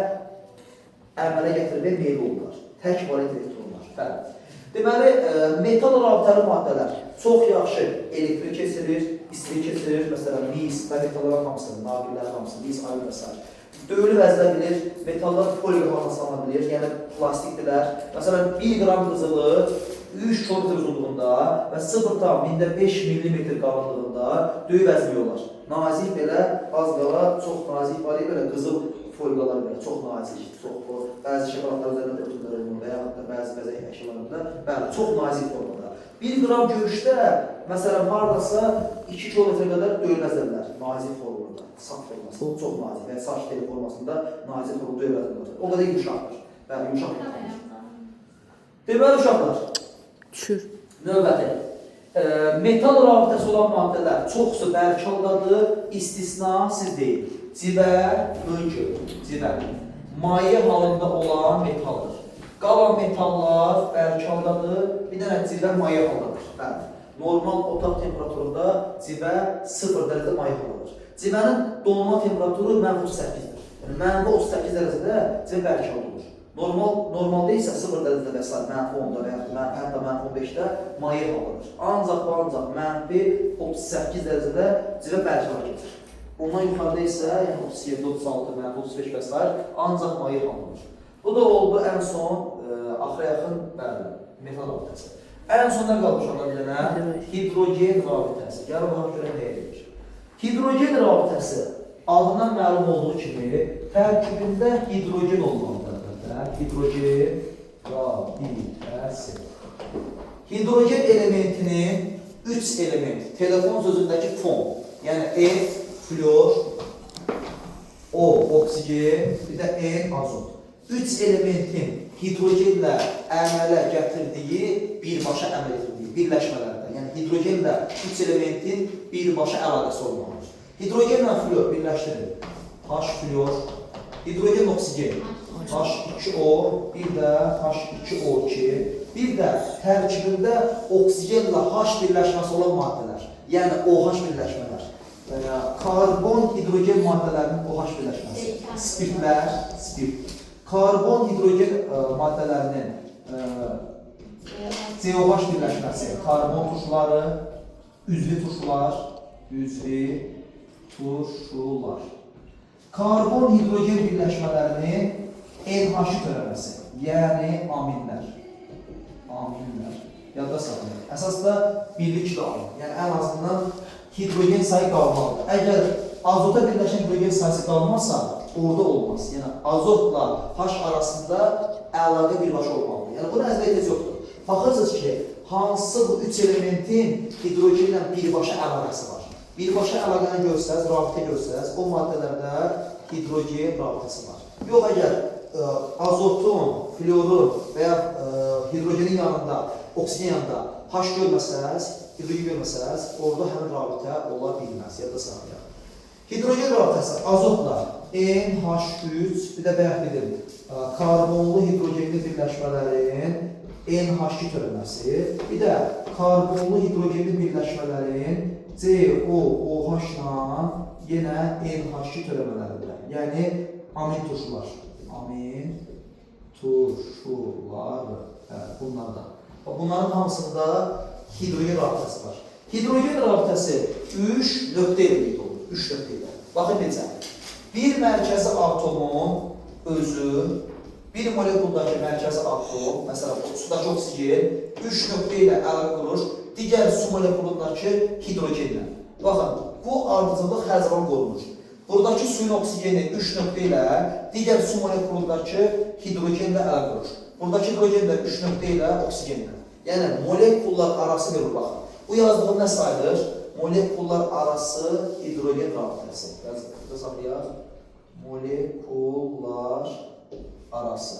əmələ gətirməyə meyil olurlar. Tək valent elektronlar. Bəli. Deməli, metal rabitəli maddələr çox yaxşı elektrik keçirir, istilik keçirir. Məsələn, mis və metalların hamısını, naqillərin hamısını, mis, ayın və s. Döyülüb əzilə bilir, metallar poliqramla salına bilir, yəni plastikdirlər. Məsələn, 1 qram qızılı 3 kilometr uzunluğunda və 0,5 mm qalınlığında döyüb əzliyorlar. Nazik belə, az qala, çox nazik var, belə qızıl folqalar belə, çox nazik, çox bəzi şokoladlar üzərində ötürülür və yaxud da bəzi bəzək əşyalarında, bəli, çox nazik formada. 1 qram görüşdə, məsələn, haradasa 2 kilometrə qədər döyülməzdirlər, nazik formada, saf formasında, çox nazik və saç teli formasında nazik formada döyülməzdirlər. O qədər yumuşaqdır, bəli, yumuşaq. Deməli, uşaqlar, Düşür. növbəti. Metal rabitəsi olan maddələr çoxsu bərkaldadır, istisna siz deyil. Cibər, öncü, cibər. Maye halında olan metaldır. Qalan metallar bərkaldadır, bir dənə cibər maye haldadır. Bəli. Normal otaq temperaturunda cibər 0 dərəcədə maye haldadır. Cibərin donma temperaturu -38-dir. Yəni, -38 dərəcədə cibər bərkalda olur. Normalda isə 0 dərəcədə və s. -10-da və yaxud hətta -15-də maye haldadır. Ancaq və ancaq -38 dərəcədə cibə bərkala keçir. Ondan yuxarıda isə, yəni 37, 36, -35 və s. ancaq maye haldadır. Bu da oldu ən son, axıra yaxın, bəli, metal rabitəsi. Ən son nə qalmış ona bir dənə? Hidrogen rabitəsi. Gəlin baxaq görə nə edir? Hidrogen rabitəsi adından məlum olduğu kimi tərkibində hidrogen olmalıdır. Hidrogen rabitəsi. Hidrogen elementinin 3 element, telefon sözündəki fon, yəni F, flor, O, oksigen, bir də N, azot. 3 elementin hidrogenlə əmələ gətirdiyi, birbaşa əməl etdirdiyi birləşmələrdə, yəni hidrogenlə 3 elementin birbaşa əlaqəsi olmalıdır. Hidrogenlə flor birləşdirir. H, flor, hidrogen, oksigen, H2O, bir də H2O2, bir də tərkibində oksigenlə H birləşməsi olan maddələr, yəni OH birləşmələr, karbon hidrogen maddələrinin OH birləşməsi, spirtlər, spirt, karbon hidrogen maddələrinin COH birləşməsi, karbon turşuları, üzvi turşular, karbon hidrogen birləşmələrinin NH törəməsi, yəni aminlər. Yadda saxlayın. Əsasda birlik dağılır. Yəni, ən azından hidrogen sayı qalmalıdır. Əgər azota birləşən hidrogen sayısı qalmazsa, orada olmaz. Yəni, azotla H arasında əlaqə birbaşa olmalıdır. Yəni, buna əzəliyyət yoxdur. Baxırsınız ki, hansı bu 3 elementin hidrogenlə birbaşa əlaqəsi var. Birbaşa əlaqəni görsəz, rabitə görsəz, o maddələrdə hidrogen rabitəsi var. Yox, əgər azotun, florun və ya hidrogenin yanında, oksigen yanında H görməsəz, hidrogen görməsəz, orada həmin rabitə ola bilməz. Yadda saxlayaq. Hidrogen rabitəsi azotla NH3, bir də bayaq dedim, karbonlu hidrogenli birləşmələrin NH2 törəməsi, bir də karbonlu hidrogenli birləşmələrin COOH-la yenə NH2 törəmələridir. Yəni, amin turşular. Amin turşuları. Bunlardan. Bunların hamısında hidrogen rabitəsi var. Hidrogen rabitəsi 3 nöqtə ilə olur. 3 nöqtə ilə. Baxın necə. Bir mərkəzi atomun özü, bir molekuldakı mərkəzi atom, məsələn, sudakı oksigen 3 nöqtə ilə əlaqə qurur, digər su molekulundakı hidrogenlə. Baxın, bu ardıcıllıq hər zaman qorunur. Buradakı suyun oksigeni 3 nöqtə ilə digər su molekulundakı hidrogenlə əlaqə qurur. Buradakı hidrogen də 3 nöqtə ilə oksigenlə. Yəni, molekullar arası bir baxın. Bu yazdığım nə sayılır? Molekullar arası hidrogen rabitəsi. Burada saxlayaq. Molekullar arası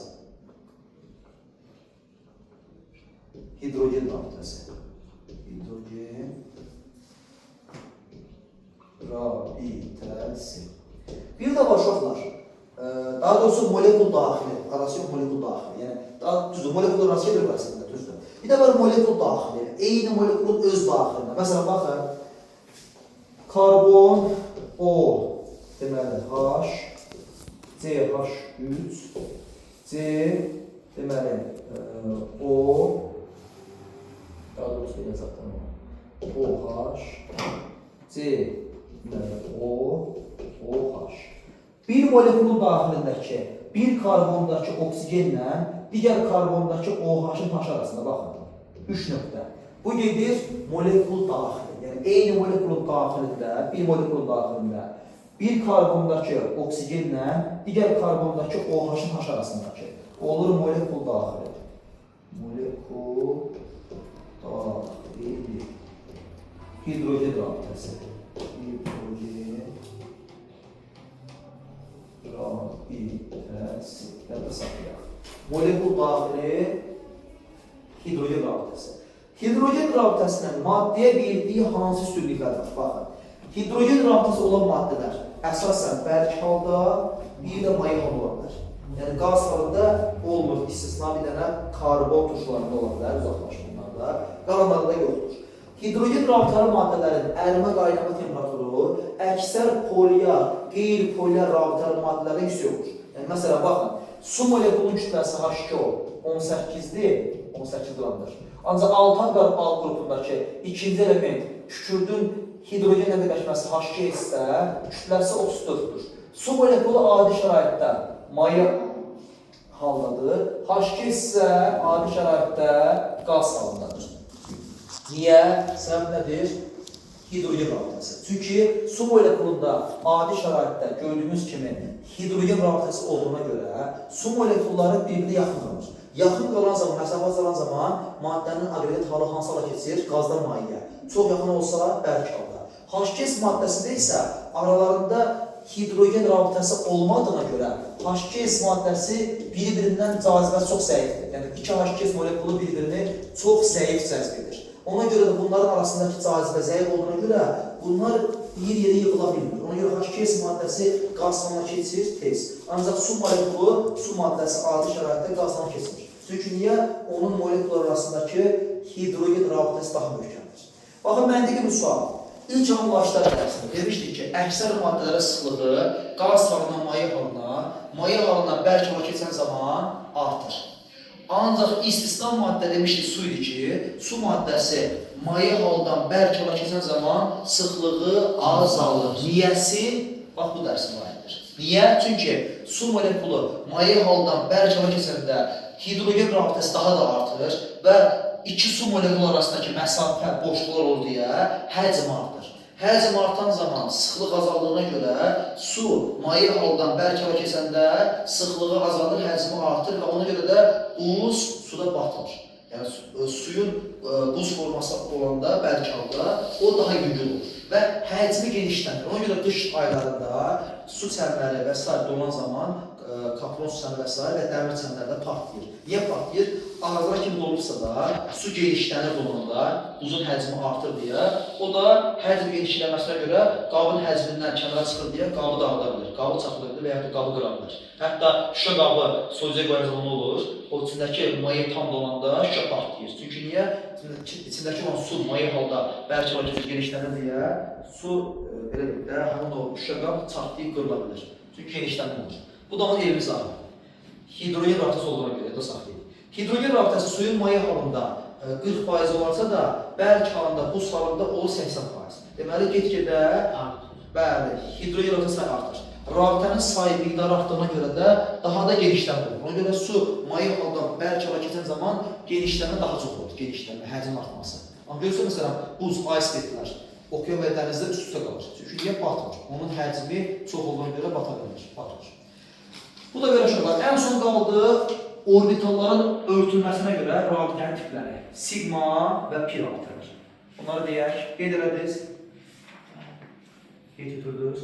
hidrogen rabitəsi. Hidrogen rabitəsi. Bir də var uşaqlar. Daha doğrusu molekul daxili, arası yox, molekul daxili. Yəni, düzdür, molekullar arası gedir arasında, düzdür. Bir də var molekul daxili, eyni molekulun öz daxilində. Məsələn, baxın, karbon O, deməli, H, CH3, C deməli O daha doğrusu yazacaqdan OH C deməli OH. Bir molekulun daxilindəki bir karbondakı oksigenlə digər karbondakı OH-ın taşı arasında baxın. 3 nöqtə. Bu gedir molekul daxili. Yəni eyni molekulun daxilində, bir molekulun daxilində bir karbondakı oksigenlə digər karbondakı OH-ın taşı arasındakı olur molekul daxili. Molekul daxili. Hidrogen rabitəsi. Hidrogen rabitəsi. Nədə saxlayaq? Molekul daxili hidrogen rabitəsi. Hidrogen rabitəsinin maddəyə verdiyi hansı üstünlüklər var? Baxın. Hidrogen rabitəsi olan maddələr əsasən bərk halda, bir də maye halda ola bilər. Yəni qaz halında olmur, istisna bir dənə karbon turşularında ola bilər, uzaqlaşır bunlarda. Qalanlarda yoxdur. Hidrogen rabitəli maddələrin ərimə qaynama temperaturu əksər polyar, qeyri-polyar rabitəli maddələrdə yüksək olur. Yəni məsələn baxın, su molekulunun kütləsi H2O 18-dir, 18 qramdır. Ancaq altan alt qrupundakı ikinci element kükürdün hidrogenlə birləşməsi H2 isə kütləsi 34-dür. Su molekulu adi şəraitdə maye haldadır. H2 isə adi şəraitdə qaz halındadır. Niyə? Səbəb nədir? Hidrogen rabitəsi. Çünki su molekulunda adi şəraitdə gördüyümüz kimi hidrogen rabitəsi olduğuna görə su molekulları bir-birinə yaxın qalır. Yaxın qalan zaman, məsafə azalan zaman maddənin aqregat halı hansı hala keçir? Qazdan mayeyə. Çox yaxın olsa bərk halda. H2S maddəsində isə aralarında hidrogen rabitəsi olmadığına görə H2S maddəsi bir-birindən cazibəsi çox zəifdir. Yəni iki H2S molekulu bir-birini çox zəif cəzb edir. Ona görə də bunların arasındakı cazibə zəif olduğuna görə bunlar bir yerə yığıla bilmir. Ona görə H2S maddəsi qaz halına keçir tez. Ancaq su molekulu, su maddəsi adi şəraitdə qaz halına keçmir. Çünki niyə? Onun molekullar arasındakı hidrogen rabitəsi daha möhkəmdir. Baxın, məntiqi bir sual. İlk anlaşlar dərsində demişdik ki, əksər maddələrə sıxlığı qaz halından maye halından bərk hala keçən zaman artır. Ancaq istisna maddə demişdik su idi ki, su maddəsi maye haldan bərk hala keçən zaman sıxlığı azalır. Niyəsi? Bax, bu dərsin aiddir. Niyə? Çünki su molekulu maye haldan bərk hala keçəndə hidrogen rabitəsi daha da artır və iki su molekulu arasındakı məsafə, boşluqlar olur deyə həcm artır. Həcm artan zaman sıxlıq azaldığına görə su maye haldan bərk hala keçəndə sıxlığı azalır, həcmi artır və ona görə də buz suda batır. Yəni suyun buz forması olanda bərk halda o daha yüngül olur və həcmi genişlənir. Ona görə qış aylarında su çənləri və s. dolan zaman kapron su çəni və s. və dəmir çənlərdə partlayır. Niyə partlayır? Ağızlara kimi dolursa da su genişlənir dolanda, buzun həcmi artır deyə. O da həcm genişlənməsinə görə qabın həcmindən kənara çıxır deyə qabı dağıda bilir, qabı çatılır və ya da qabı qıra bilir. Hətta şüşə qabı soyucuya qoyan zaman olur, o içindəki maye tam dolanda şüşə partlayır. Çünki niyə? İçindəki olan su maye halda bərk hala keçir, genişlənir deyə su belə bir də həmin o şüşə qab çatlayıb qırıla bilir. Çünki genişlənmə olur. Bu da onun elimiz var. Hidrogen rabitəsi olduğuna görə da saxlayır. Hidrogen rabitəsi suyun maye halında 40% olarsa da bərk halında, buz halında olur 80%. Deməli, get-gedə hidrogen rabitəsi artır. Rabitənin sayı miqdarı artdığına görə də daha da genişlənmə olur. Ona görə su maye haldan bərk hala keçən zaman genişlənmə daha çox olur, genişlənmə, həcm artması. Amma görürsə, məsələn, buz, iceberglər okean və dənizdə üst-üstə qalır. Çünki niyə batmır? Onun həcmi çox olduğuna görə bata bilir, batmır. Bu da belə uşaqlar. Ən son qaldı orbitalların örtülməsinə görə rabitənin tipləri. Sigma və pi rabitələr. Bunları deyək, qeyd elədiniz. Qeyd götürdünüz.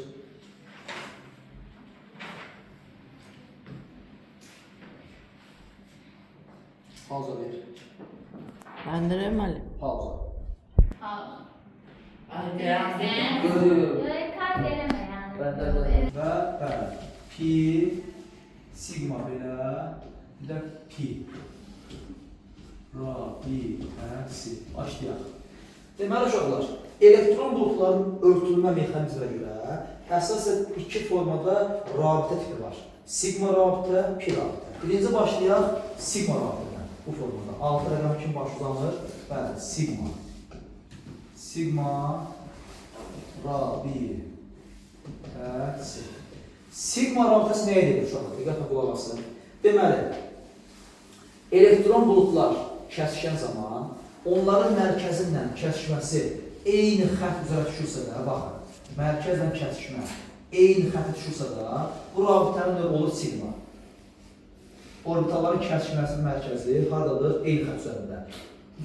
Pauza ver. Bəndərəm əli. Pauza. Və bəli. Pi, sigma belə, bir də pi. Rabitəsi. Başlayaq. Deməli uşaqlar, elektron buludların örtülmə mexanizminə görə əsasən iki formada rabitə tipi var. Sigma rabitə, pi rabitə. Birinci başlayaq sigma rabitədən. Bu formada. Altı rəqəm kimi baş uzanır. Bəli, sigma. Sigma rabitəsi. Sigma rabitəsi nəyə edir uşaqlar? Diqqətlə qulaq asın. Deməli, elektron buludlar kəsişən zaman onların mərkəzindən kəsişməsi eyni xətt üzrə düşürsə də, baxın, mərkəzlə kəsişmə eyni xəttə düşürsə də, bu rabitənin növü olur sigma. Orbitalların kəsişməsinin mərkəzi haradadır? Eyni xətt üzərində.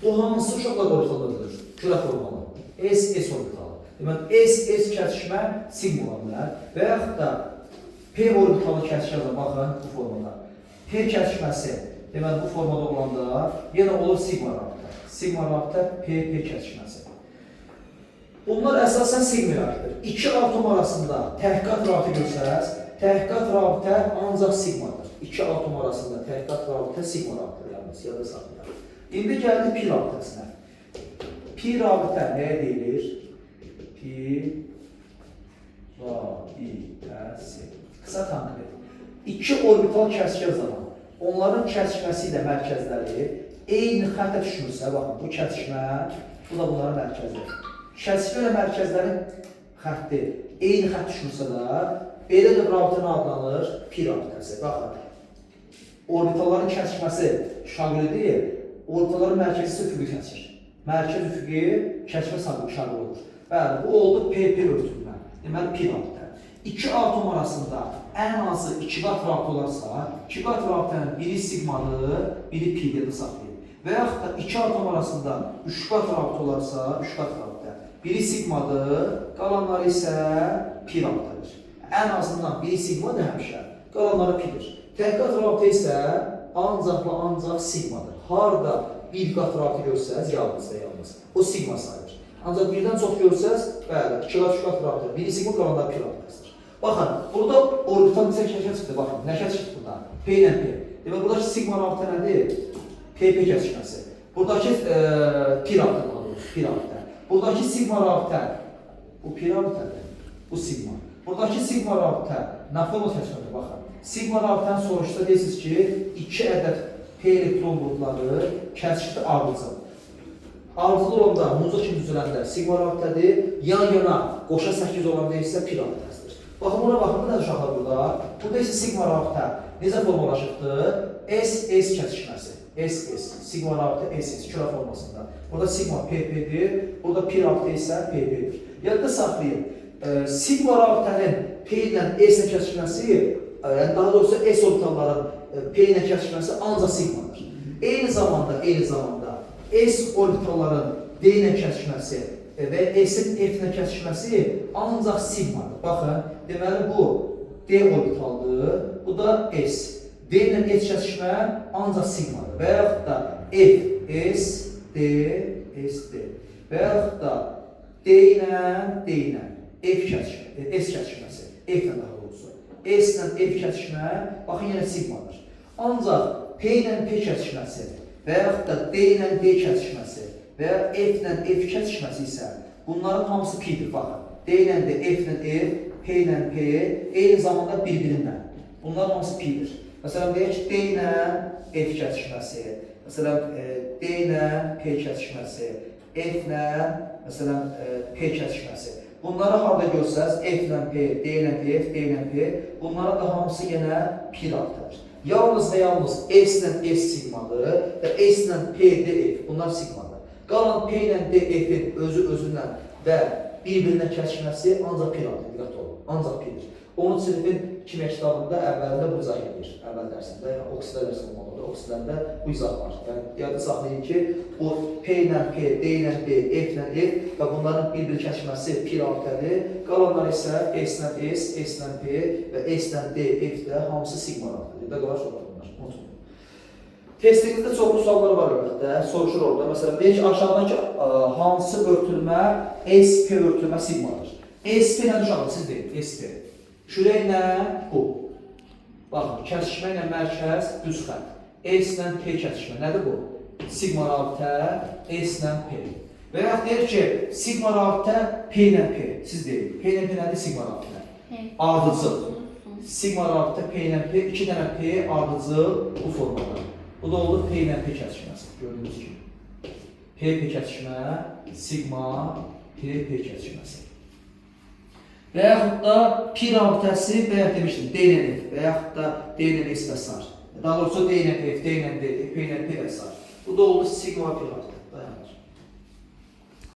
Bu hansı uşaqlar orbitallarıdır? Külə formalı. S orbitalı. Deməli, S kəsişmə sigma ola bilər və yaxud da P orbitalı kəsişmə, baxın, bu formada. P kəsişməsi, deməli, bu formada olanda yenə olur sigma rabitə. Sigma rabitə, P kəsişməsi. Bunlar əsasən sigma rabitədir. İki atom arasında təhqiqat rabitə görsəz, təhqiqat rabitə ancaq sigmadır. İki atom arasında təhqiqat rabitə sigma rabitədir, yalnız, yada saxlayalım. İndi gəldik pi rabitəsinə. Pi rabitə nəyə deyilir? Pi rabitəsi. Qısa konkret. İki orbital kəsişən zaman onların kəsişməsi ilə mərkəzləri eyni xəttə düşmürsə, baxın, bu kəsişmə, bu da bunların mərkəzidir. Kəsişmə ilə mərkəzlərin xətti eyni xətt düşmürsə də, belə də rabitə adlanır pi rabitəsi. Baxın, orbitalların kəsişməsi şaqili deyil, orbitalların mərkəzisi üfüqi kəsir. Mərkəz üfüqi kəsişmə şaqili olur. Bəli, bu oldu PP örtülmə, deməli pi rabitə. İki atom arasında ən azı iki qat rabitə olarsa, iki qat rabitənin biri sigmadır, biri pi'dir saxlayın. Və yaxud da iki atom arasında üç qat rabitə olarsa, üç qat rabitə, biri sigmadır, qalanları isə pi rabitədir. Ən azından biri sigmadır həmişə, qalanları pi'dir. Təhqiqat rabitə isə ancaq və ancaq sigmadır. Harada bir qat rabitə görsəz, yalnız və yalnız, o sigma sayılır. Ancaq birdən çox görsəz, bəli, iki qat, üç qat rabitə, biri sigma, qalanları pi rabitəsidir. Baxın, burada orbital bizə kəsişmə çıxdı, baxın, nə kəsişmə çıxdı burada? P ilə P. Demək, buradakı sigma rabitə nədir? PP kəsişməsi. Buradakı pi rabitə qalır, pi rabitə. Buradakı sigma rabitə, bu pi rabitədir, bu sigma. Buradakı sigma rabitə, nə forma kəsişmədir, baxın. Sigma rabitəni soruşda deyirsiniz ki, iki ədəd P elektron buludları kəsişdi ardıcıl. Ardıcıl olanda, muza kimi düzüləndə sigma rabitədir, yan-yana qoşa 8 olanda isə pi rabitəsidir. Baxın, buna baxın, bu nədir uşaqlar burada? Burada isə sigma rabitə necə formalaşıbdır? S kəsişməsi. S, sigma rabitə S, külə formasında. Burada sigma PP'dir, burada pi rabitə isə PP'dir. Yadda saxlayın, sigma rabitənin P ilə S kəsişməsi, daha doğrusu S orbitalların P ilə kəsişməsi ancaq sigmadır. Eyni zamanda S orbitalların D ilə kəsişməsi və S-in F ilə kəsişməsi ancaq sigmadır. Baxın, deməli bu D orbitaldır, bu da S. D ilə S kəsişmə ancaq sigmadır. Və yaxud da F, S, D, S, D. Və yaxud da D ilə F kəsişmə, S kəsişməsi, F ilə daha doğrusu. S ilə F kəsişmə, baxın, yenə sigmadır. Ancaq P ilə P kəsişməsi və yaxud da D ilə D kəsişməsi və ya F ilə F kəsişməsi isə bunların hamısı pi'dir, baxın. D ilə D, F ilə F, P ilə P, eyni zamanda bir-birindən. Bunların hamısı pi'dir. Məsələn, deyək ki, D ilə F kəsişməsi, məsələn, D ilə P kəsişməsi, F ilə, məsələn, P kəsişməsi. Bunları harada görsəz, F ilə P, D ilə F, D ilə P, bunların da hamısı yenə pi rabitədir. Yalnız və yalnız S ilə S sigmadır və S ilə P, D, F, bunlar sigmadır. Qalan P ilə D, F-in özü-özündən və bir-birindən kəsişməsi ancaq pi rabitədir, diqqət olun, ancaq pi'dir. 10 sinifin kimya kitabında əvvəlində bu izah edir, əvvəl dərsində, oksida dərsi olmalıdır, oksidəndə bu izah var. Yəni, yadda saxlayın ki, bu P ilə P, D ilə D, F ilə F və bunların bir-bir kəsişməsi pi rabitədir. Qalanlar isə S ilə S, S ilə P və S ilə D, F də hamısı sigma rabitədir. Da qalar sorular bunlar, unutmayın. Testinizdə çoxlu suallar var əlbəttə, soruşur orada. Məsələn, deyək ki, aşağıdakı hansı örtülmə SP örtülmə sigmadır? SP nədir uşaqlar? Siz deyin, SP. Kürəklə bu. Baxın, kəsişmə ilə mərkəz düz xətt. S ilə P kəsişmə. Nədir bu? Sigma rabitə, S ilə P. Və yaxud deyir ki, sigma rabitə P ilə P. Siz deyin, P ilə P nədir sigma rabitə? Ardıcıl. Sigma rabitə P ilə P, 2 dənə P ardıcıl bu formada. Bu da olur P ilə P kəsişməsi. Gördüyünüz kimi. P kəsişmə, sigma, P kəsişməsi. Və yaxud da pi rabitəsi, bayaq demişdim, D ilə F, və yaxud da D ilə S və s. Daha doğrusu D ilə F, D ilə D, P ilə P və s. Bu da olur sigma pi rabitəsi.